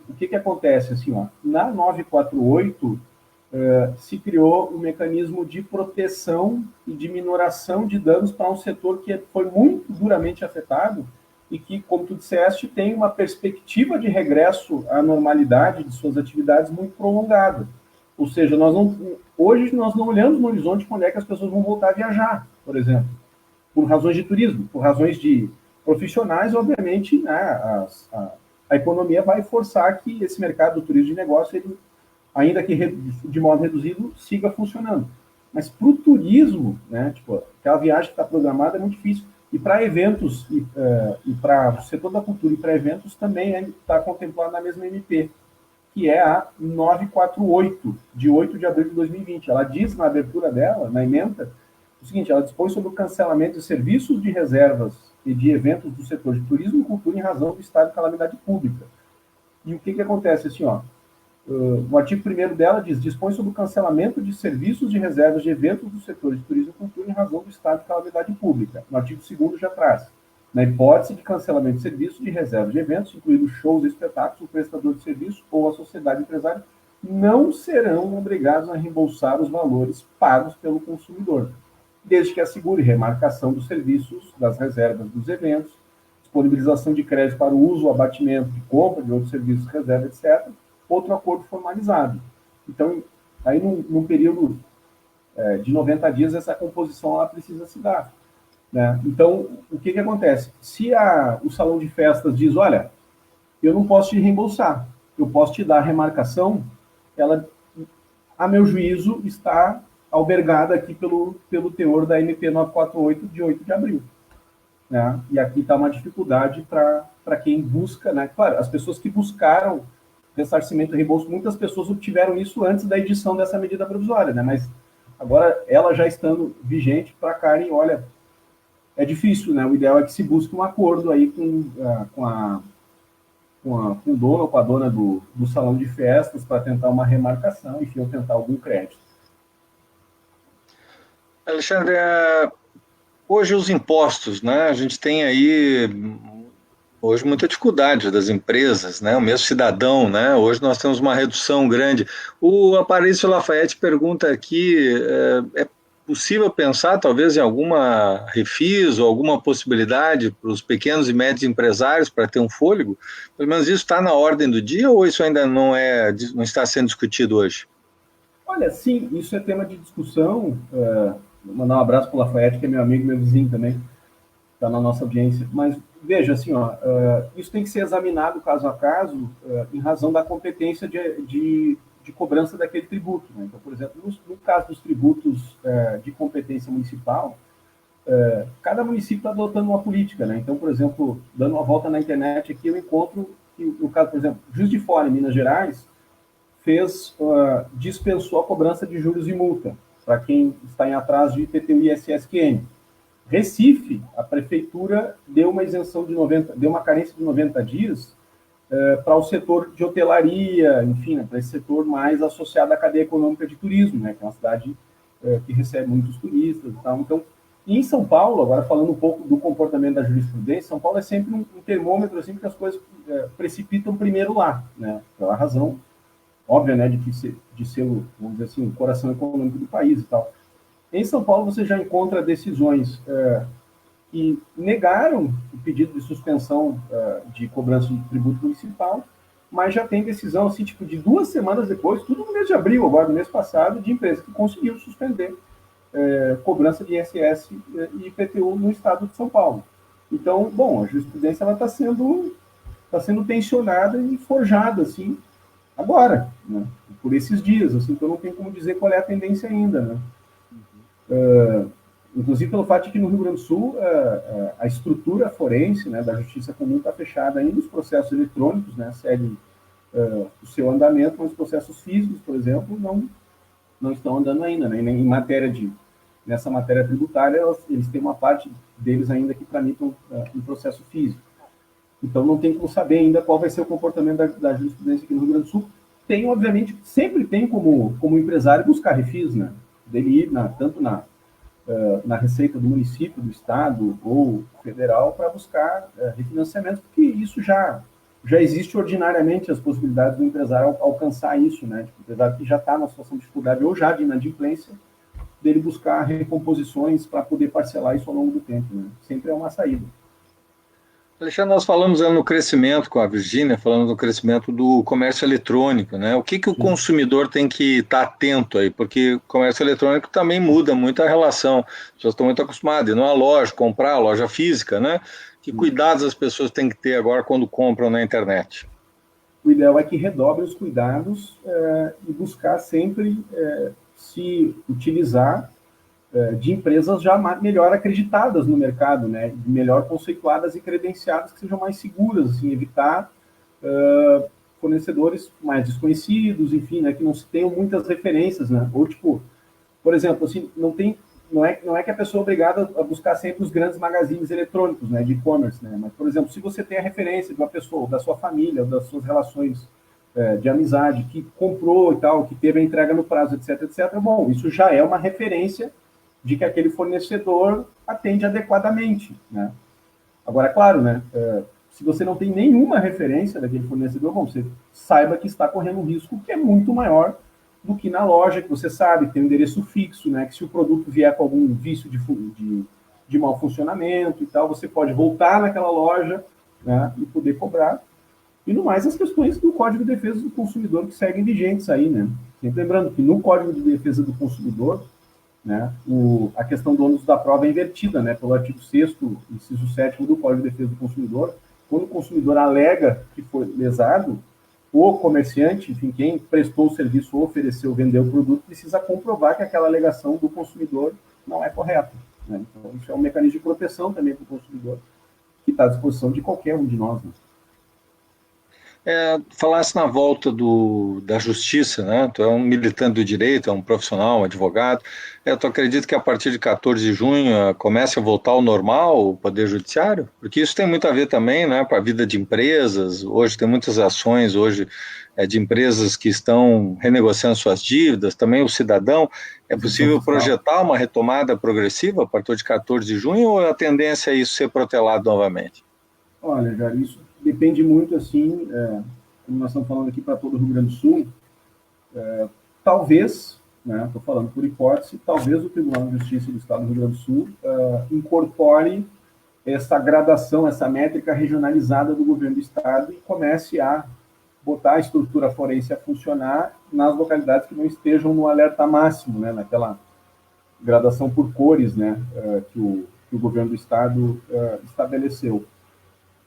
O que acontece? Assim, ó, na 948, se criou um mecanismo de proteção e de minoração de danos para um setor que foi muito duramente afetado e que, como tu disseste, tem uma perspectiva de regresso à normalidade de suas atividades muito prolongada. Ou seja, hoje nós não olhamos no horizonte quando é que as pessoas vão voltar a viajar, por exemplo, por razões de turismo, por razões de profissionais, obviamente, né, a economia vai forçar que esse mercado do turismo de negócio, ele, ainda que de modo reduzido, siga funcionando. Mas para o turismo, né, tipo, aquela viagem que está programada é muito difícil. E para eventos, e para o setor da cultura e para eventos também está contemplado na mesma MP, que é a 948, de 8 de abril de 2020. Ela diz na abertura dela, na ementa, o seguinte: ela dispõe sobre o cancelamento de serviços de reservas e de eventos do setor de turismo e cultura em razão do estado de calamidade pública. E o que acontece? Assim, ó, o artigo 1º dela dispõe sobre o cancelamento de serviços de reservas de eventos do setor de turismo e cultura em razão do estado de calamidade pública. No artigo 2º já traz: na hipótese de cancelamento de serviços de reserva de eventos, incluindo shows e espetáculos, o prestador de serviço ou a sociedade empresária não serão obrigados a reembolsar os valores pagos pelo consumidor, desde que assegure remarcação dos serviços, das reservas dos eventos, disponibilização de crédito para o uso, abatimento de compra de outros serviços, reserva, etc., outro acordo formalizado. Então, aí num período de 90 dias, essa composição ela precisa se dar. Né? Então, o que acontece? Se o salão de festas diz, olha, eu não posso te reembolsar, eu posso te dar a remarcação, ela, a meu juízo, está albergada aqui pelo teor da MP 948 de 8 de abril. Né? E aqui está uma dificuldade para quem busca, né? Claro, as pessoas que buscaram ressarcimento e reembolso, muitas pessoas obtiveram isso antes da edição dessa medida provisória, né? Mas agora, ela já estando vigente, para Karen, olha, é difícil, né? O ideal é que se busque um acordo aí com o dono ou com a dona do salão de festas para tentar uma remarcação, enfim, ou tentar algum crédito. Alexandre, hoje os impostos, né? A gente tem aí hoje muita dificuldade das empresas, né? O mesmo cidadão, né? Hoje nós temos uma redução grande. O Aparício Lafayette pergunta aqui, é possível pensar talvez em alguma refis ou alguma possibilidade para os pequenos e médios empresários para ter um fôlego? Pelo menos isso está na ordem do dia ou isso ainda não está sendo discutido hoje? Olha, sim, isso é tema de discussão. Vou mandar um abraço para o Lafayette, que é meu amigo, meu vizinho também, está na nossa audiência. Mas veja, assim, isso tem que ser examinado caso a caso, em razão da competência de cobrança daquele tributo. Né? Então, por exemplo, no caso dos tributos de competência municipal, cada município está adotando uma política. Né? Então, por exemplo, dando uma volta na internet aqui, eu encontro que, no caso, por exemplo, Juiz de Fora, em Minas Gerais, dispensou a cobrança de juros e multa para quem está em atraso de IPTU e ISSQN. Recife, a prefeitura deu uma isenção deu uma carência de 90 dias para o setor de hotelaria, enfim, né, para esse setor mais associado à cadeia econômica de turismo, né, que é uma cidade que recebe muitos turistas e tal. Então, e em São Paulo, agora falando um pouco do comportamento da jurisprudência, São Paulo é sempre um termômetro, assim, que as coisas precipitam primeiro lá, né, pela razão óbvia, né, de ser, vamos dizer assim, o coração econômico do país e tal. Em São Paulo, você já encontra decisões que negaram o pedido de suspensão de cobrança de tributo municipal, mas já tem decisão, assim, tipo, de 2 semanas depois, tudo no mês de abril, agora no mês passado, de empresa que conseguiu suspender cobrança de ISS e IPTU no estado de São Paulo. Então, bom, a jurisprudência está sendo tensionada e forjada, assim, agora, né, por esses dias, assim, então não tem como dizer qual é a tendência ainda, né. Inclusive pelo fato de que no Rio Grande do Sul a estrutura forense, né, da Justiça Comum está fechada ainda, os processos eletrônicos, né, seguem o seu andamento, mas os processos físicos, por exemplo, não estão andando ainda, né, nessa matéria tributária, eles têm uma parte deles ainda que tramitam em processo físico. Então, não tem como saber ainda qual vai ser o comportamento da jurisprudência aqui no Rio Grande do Sul. Tem, obviamente, sempre tem como empresário buscar refis, né? Dele ir tanto na receita do município, do estado ou federal para buscar refinanciamento, porque isso já existe ordinariamente as possibilidades do empresário alcançar isso, né? Tipo, o empresário que já está na situação de dificuldade ou já de inadimplência, dele buscar recomposições para poder parcelar isso ao longo do tempo, né? Sempre é uma saída. Alexandre, nós falamos no crescimento com a Virgínia, falamos no crescimento do comércio eletrônico, né? O que o consumidor tem que estar atento aí? Porque o comércio eletrônico também muda muito a relação. As pessoas estão muito acostumadas a ir numa loja, comprar, loja física, né? Que cuidados as pessoas têm que ter agora quando compram na internet? O ideal é que redobre os cuidados e buscar sempre se utilizar de empresas já melhor acreditadas no mercado, né, melhor conceituadas e credenciadas, que sejam mais seguras, assim, evitar fornecedores mais desconhecidos, enfim, né, que não se tenham muitas referências, né, ou tipo, por exemplo, assim, não é que a pessoa é obrigada a buscar sempre os grandes magazines eletrônicos, né, de e-commerce, né, mas, por exemplo, se você tem a referência de uma pessoa, da sua família, ou das suas relações de amizade, que comprou e tal, que teve a entrega no prazo, etc, etc, bom, isso já é uma referência de que aquele fornecedor atende adequadamente, né? Agora, claro, né, se você não tem nenhuma referência daquele fornecedor, bom, você saiba que está correndo um risco que é muito maior do que na loja, que você sabe, tem um endereço fixo, né, que se o produto vier com algum vício de mau funcionamento e tal, você pode voltar naquela loja, né, e poder cobrar. E no mais, as questões do Código de Defesa do Consumidor que seguem vigentes aí, né? Sempre lembrando que no Código de Defesa do Consumidor, né, a questão do ônus da prova é invertida, né, pelo artigo 6º, inciso 7º do Código de Defesa do Consumidor. Quando o consumidor alega que foi lesado, o comerciante, enfim, quem prestou o serviço ou ofereceu, vendeu o produto, precisa comprovar que aquela alegação do consumidor não é correta, né? Então, isso é um mecanismo de proteção também para o consumidor, que está à disposição de qualquer um de nós, né? Falasse na volta da justiça, né? Tu é um militante do direito, é um profissional, um advogado. Tu acredita que a partir de 14 de junho comece a voltar ao normal o Poder Judiciário? Porque isso tem muito a ver também, né, com a vida de empresas. Hoje tem muitas ações hoje de empresas que estão renegociando suas dívidas, também o cidadão. É possível projetar uma retomada progressiva a partir de 14 de junho ou a tendência é isso ser protelado novamente? Olha, Jair, isso depende muito, assim, como nós estamos falando aqui para todo o Rio Grande do Sul, talvez, né, estou falando por hipótese, talvez o Tribunal de Justiça do Estado do Rio Grande do Sul incorpore essa gradação, essa métrica regionalizada do governo do Estado e comece a botar a estrutura forense a funcionar nas localidades que não estejam no alerta máximo, né, naquela gradação por cores, né, que o governo do Estado estabeleceu.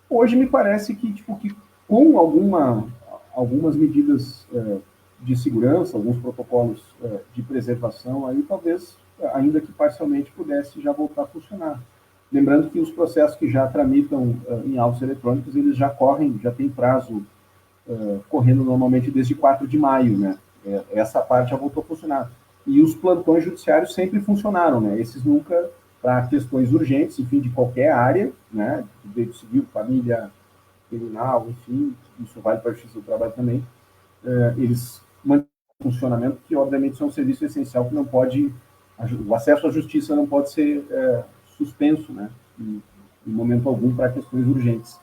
Hoje me parece que, tipo, que com algumas medidas de segurança, alguns protocolos de preservação, aí talvez, ainda que parcialmente, pudesse já voltar a funcionar. Lembrando que os processos que já tramitam em autos eletrônicos, eles já correm, já tem prazo correndo normalmente desde 4 de maio, né? Essa parte já voltou a funcionar. E os plantões judiciários sempre funcionaram, né? Esses nunca, para questões urgentes, enfim, de qualquer área, né? Direito civil, família, criminal, enfim, isso vale para a justiça do trabalho também, eles mantêm o funcionamento, que obviamente é um serviço essencial que não pode, o acesso à justiça não pode ser suspenso, né? Em momento algum para questões urgentes,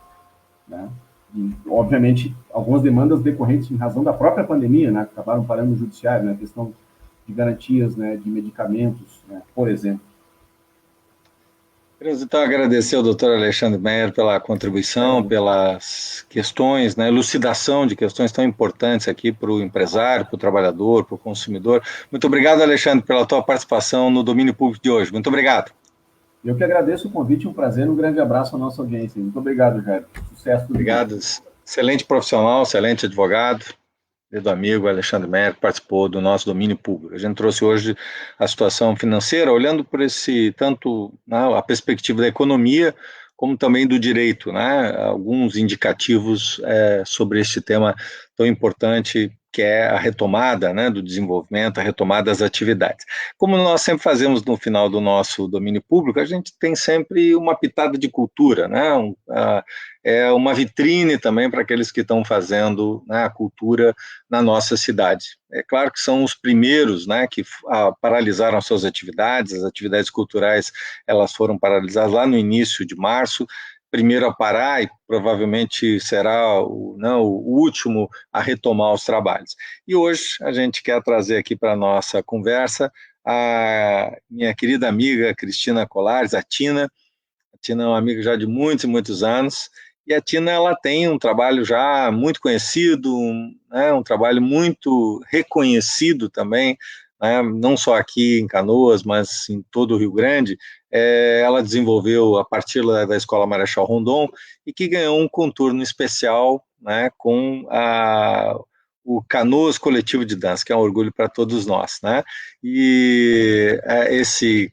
né? E, obviamente, algumas demandas decorrentes em razão da própria pandemia, né, acabaram parando no judiciário, né, questão de garantias, né, de medicamentos, né, por exemplo. Queremos então agradecer ao doutor Alexandre Meyer pela contribuição, pelas questões, né, elucidação de questões tão importantes aqui para o empresário, para o trabalhador, para o consumidor. Muito obrigado, Alexandre, pela tua participação no Domínio Público de hoje. Muito obrigado. Eu que agradeço o convite, um prazer, um grande abraço à nossa audiência. Muito obrigado, Jair. Sucesso. Obrigado. Excelente profissional, excelente advogado. Do amigo Alexandre Meyer, que participou do nosso Domínio Público. A gente trouxe hoje a situação financeira, olhando por tanto a perspectiva da economia, como também do direito, né? Alguns indicativos sobre este tema tão importante, que é a retomada, né, do desenvolvimento, a retomada das atividades. Como nós sempre fazemos no final do nosso domínio público, a gente tem sempre uma pitada de cultura, né? É uma vitrine também para aqueles que estão fazendo, né, a cultura na nossa cidade. É claro que são os primeiros, né, que paralisaram suas atividades, as atividades culturais, elas foram paralisadas lá no início de março, primeiro a parar e provavelmente será o último a retomar os trabalhos. E hoje a gente quer trazer aqui para a nossa conversa a minha querida amiga Cristina Colares, a Tina. A Tina é uma amiga já de muitos e muitos anos, e a Tina ela tem um trabalho já muito conhecido, um trabalho muito reconhecido também, né, não só aqui em Canoas, mas em todo o Rio Grande. Ela desenvolveu a partir da Escola Marechal Rondon e que ganhou um contorno especial, né, com o Canoas Coletivo de Dança, que é um orgulho para todos nós, né? E esse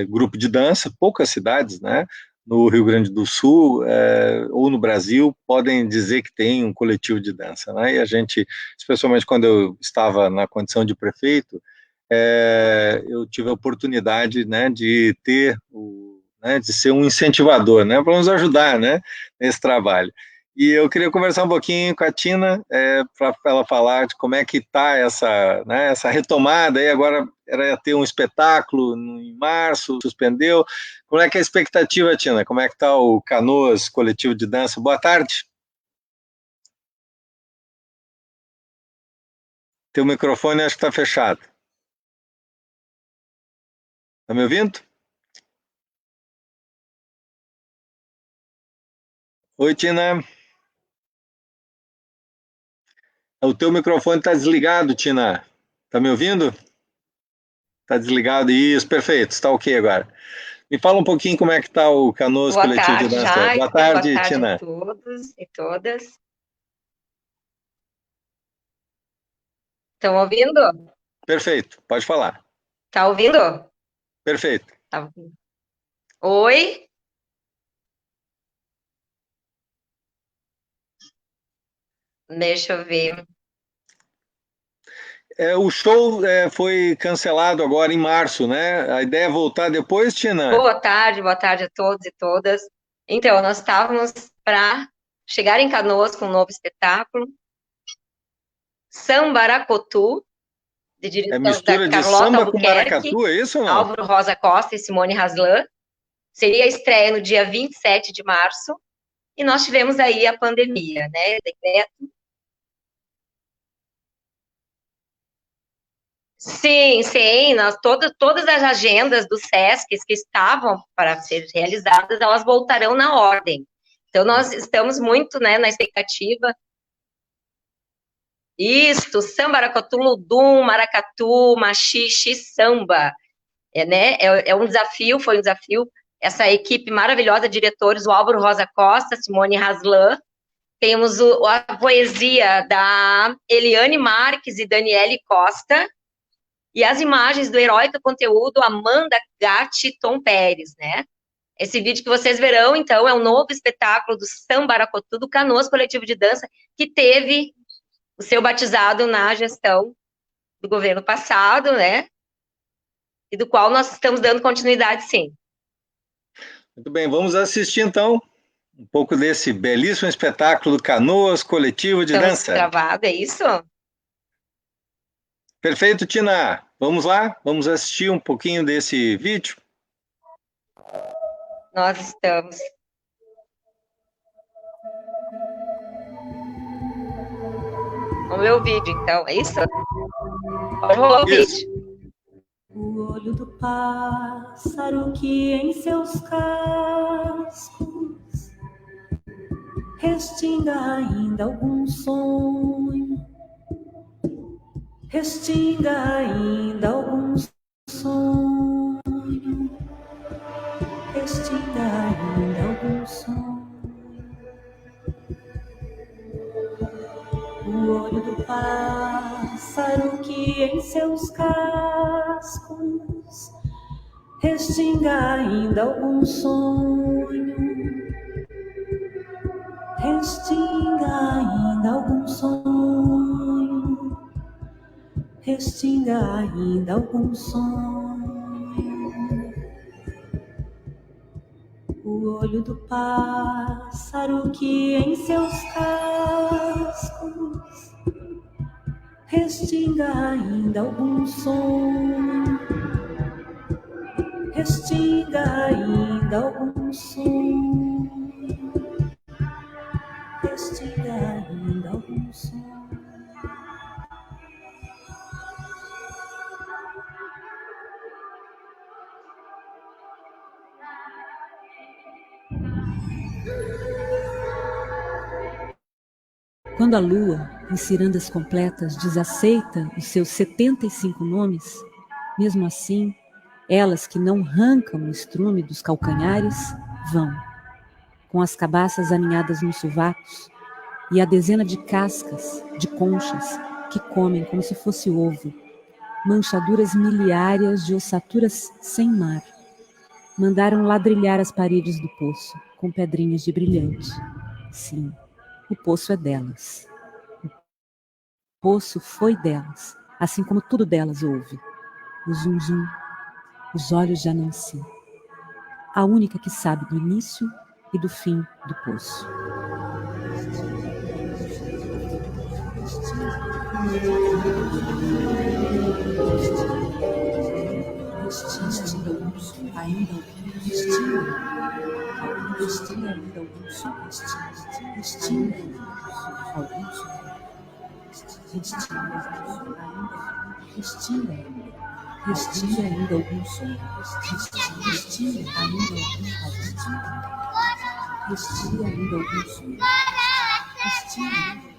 grupo de dança, poucas cidades, né, no Rio Grande do Sul ou no Brasil podem dizer que tem um coletivo de dança, né? E a gente, especialmente quando eu estava na condição de prefeito, eu tive a oportunidade, né, de de ser um incentivador, né, para nos ajudar, né, nesse trabalho. E eu queria conversar um pouquinho com a Tina, para ela falar de como é que está essa retomada. Aí agora era ter um espetáculo em março, suspendeu. Como é que é a expectativa, Tina? Como é que está o Canoas Coletivo de Dança? Boa tarde. Teu microfone acho que está fechado. Está me ouvindo? Oi, Tina. O teu microfone está desligado, Tina. Tá me ouvindo? Tá desligado. Isso, perfeito. Está ok agora. Me fala um pouquinho como é que está o Canoas Boa Coletivo de tarde, Dança. Jair. Boa Boa tarde, tarde a Tina. todos e todas. Estão ouvindo? Perfeito, pode falar. Tá ouvindo? Perfeito. Tá ouvindo. Oi? Deixa eu ver. O show foi cancelado agora em março, né? A ideia é voltar depois, Tina? Boa tarde a todos e todas. Então, nós estávamos para chegar em Canoas com um novo espetáculo, Sambaracotu, de É direção da mistura de Carlota samba com Albuquerque, maracatu, é isso ou não? Álvaro Rosa Costa e Simone Haslan. Seria a estreia no dia 27 de março, e nós tivemos aí a pandemia, né? Decreto. Sim, todas as agendas dos SESCs que estavam para ser realizadas, elas voltarão na ordem. Então, nós estamos muito, né, na expectativa. Isto, Sambaracatu, Ludum, Maracatu, Machixe, Samba. Um desafio, foi um desafio. Essa equipe maravilhosa, diretores, o Álvaro Rosa Costa, Simone Haslan. Temos a poesia da Eliane Marques e Daniele Costa. E as imagens do Heróica Conteúdo, Amanda Gatti e Tom Pérez, né? Esse vídeo que vocês verão, então, é um novo espetáculo do Sambaracotu, do Canoas Coletivo de Dança, que teve o seu batizado na gestão do governo passado, né? E do qual nós estamos dando continuidade, sim. Muito bem, vamos assistir então um pouco desse belíssimo espetáculo do Canoas Coletivo de Estamos Dança. gravado, é isso? Perfeito, Tina. Vamos lá? Vamos assistir um pouquinho desse vídeo? Nós estamos. Vamos ver o vídeo, então, é isso? Pode rolar o vídeo. O olho do pássaro que em seus cascos restinga ainda algum sonho, restinga ainda algum sonho, restinga ainda algum sonho. O olho do pássaro que em seus cascos restinga ainda algum sonho, restinga ainda algum sonho, restinga ainda algum sonho. O olho do pássaro que em seus cascos restinga ainda algum sonho, restinga ainda algum sonho, restinga ainda algum sonho. Quando a lua, em cirandas completas, desaceita os seus 75 nomes, mesmo assim, elas que não rancam o estrume dos calcanhares, vão, com as cabaças aninhadas nos sovacos e a dezena de cascas, de conchas, que comem como se fosse ovo, manchaduras miliárias de ossaturas sem mar, mandaram ladrilhar as paredes do poço, com pedrinhas de brilhante. Sim, o poço é delas. O poço foi delas, assim como tudo delas houve. O zum-zum, os olhos de Anansi. A única que sabe do início e do fim do poço. Restinga ainda algum som. Restinga ainda algum som. Respira ainda alguns segundos. Respira.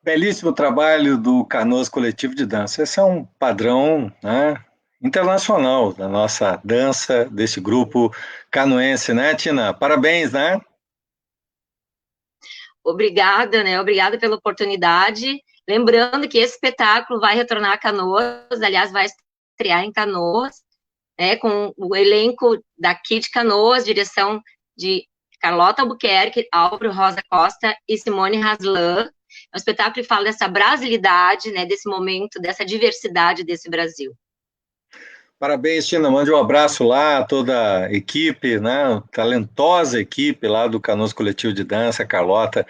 Belíssimo trabalho do Canoas Coletivo de Dança. Esse é um padrão, né, internacional da nossa dança, desse grupo canoense, né, Tina? Parabéns, né? Obrigada, né? Obrigada pela oportunidade. Lembrando que esse espetáculo vai retornar a Canoas, aliás, vai estrear em Canoas, né, com o elenco daqui de Canoas, direção de Carlota Albuquerque, Álvaro Rosa Costa e Simone Haslan. É um espetáculo que fala dessa brasilidade, né, desse momento, dessa diversidade desse Brasil. Parabéns, Tina. Mande um abraço lá a toda a equipe, né? Talentosa equipe lá do Canoas Coletivo de Dança, Carlota,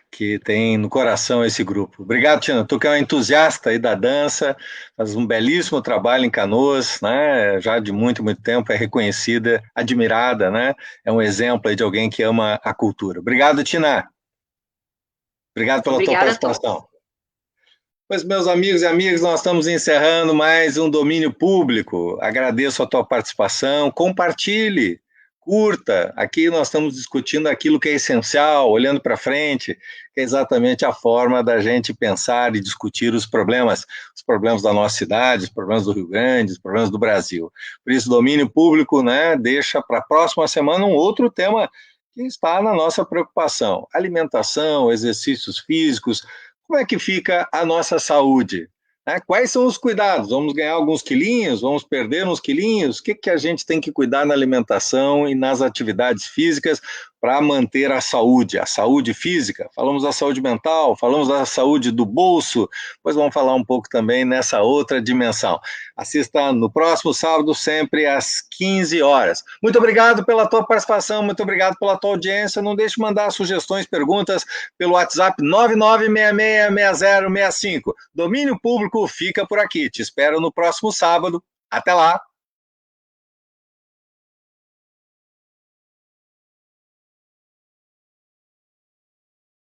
que tem no coração esse grupo. Obrigado, Tina. Tu que é uma entusiasta aí da dança, faz um belíssimo trabalho em Canoas, né? Já de muito, muito tempo, é reconhecida, admirada, né? É um exemplo aí de alguém que ama a cultura. Obrigado, Tina. Obrigado pela tua participação. Pois, meus amigos e amigas, nós estamos encerrando mais um Domínio Público. Agradeço a tua participação, compartilhe, curta. Aqui nós estamos discutindo aquilo que é essencial, olhando para frente, que é exatamente a forma da gente pensar e discutir os problemas da nossa cidade, os problemas do Rio Grande, os problemas do Brasil. Por isso, Domínio Público, né, deixa para a próxima semana um outro tema que está na nossa preocupação: alimentação, exercícios físicos. Como é que fica a nossa saúde? Quais são os cuidados? Vamos ganhar alguns quilinhos? Vamos perder uns quilinhos? O que a gente tem que cuidar na alimentação e nas atividades físicas para manter a saúde física? Falamos da saúde mental, falamos da saúde do bolso, pois vamos falar um pouco também nessa outra dimensão. Assista no próximo sábado, sempre às 15 horas. Muito obrigado pela tua participação, muito obrigado pela tua audiência. Não deixe de mandar sugestões, perguntas pelo WhatsApp 99666065. Domínio Público fica por aqui. Te espero no próximo sábado. Até lá!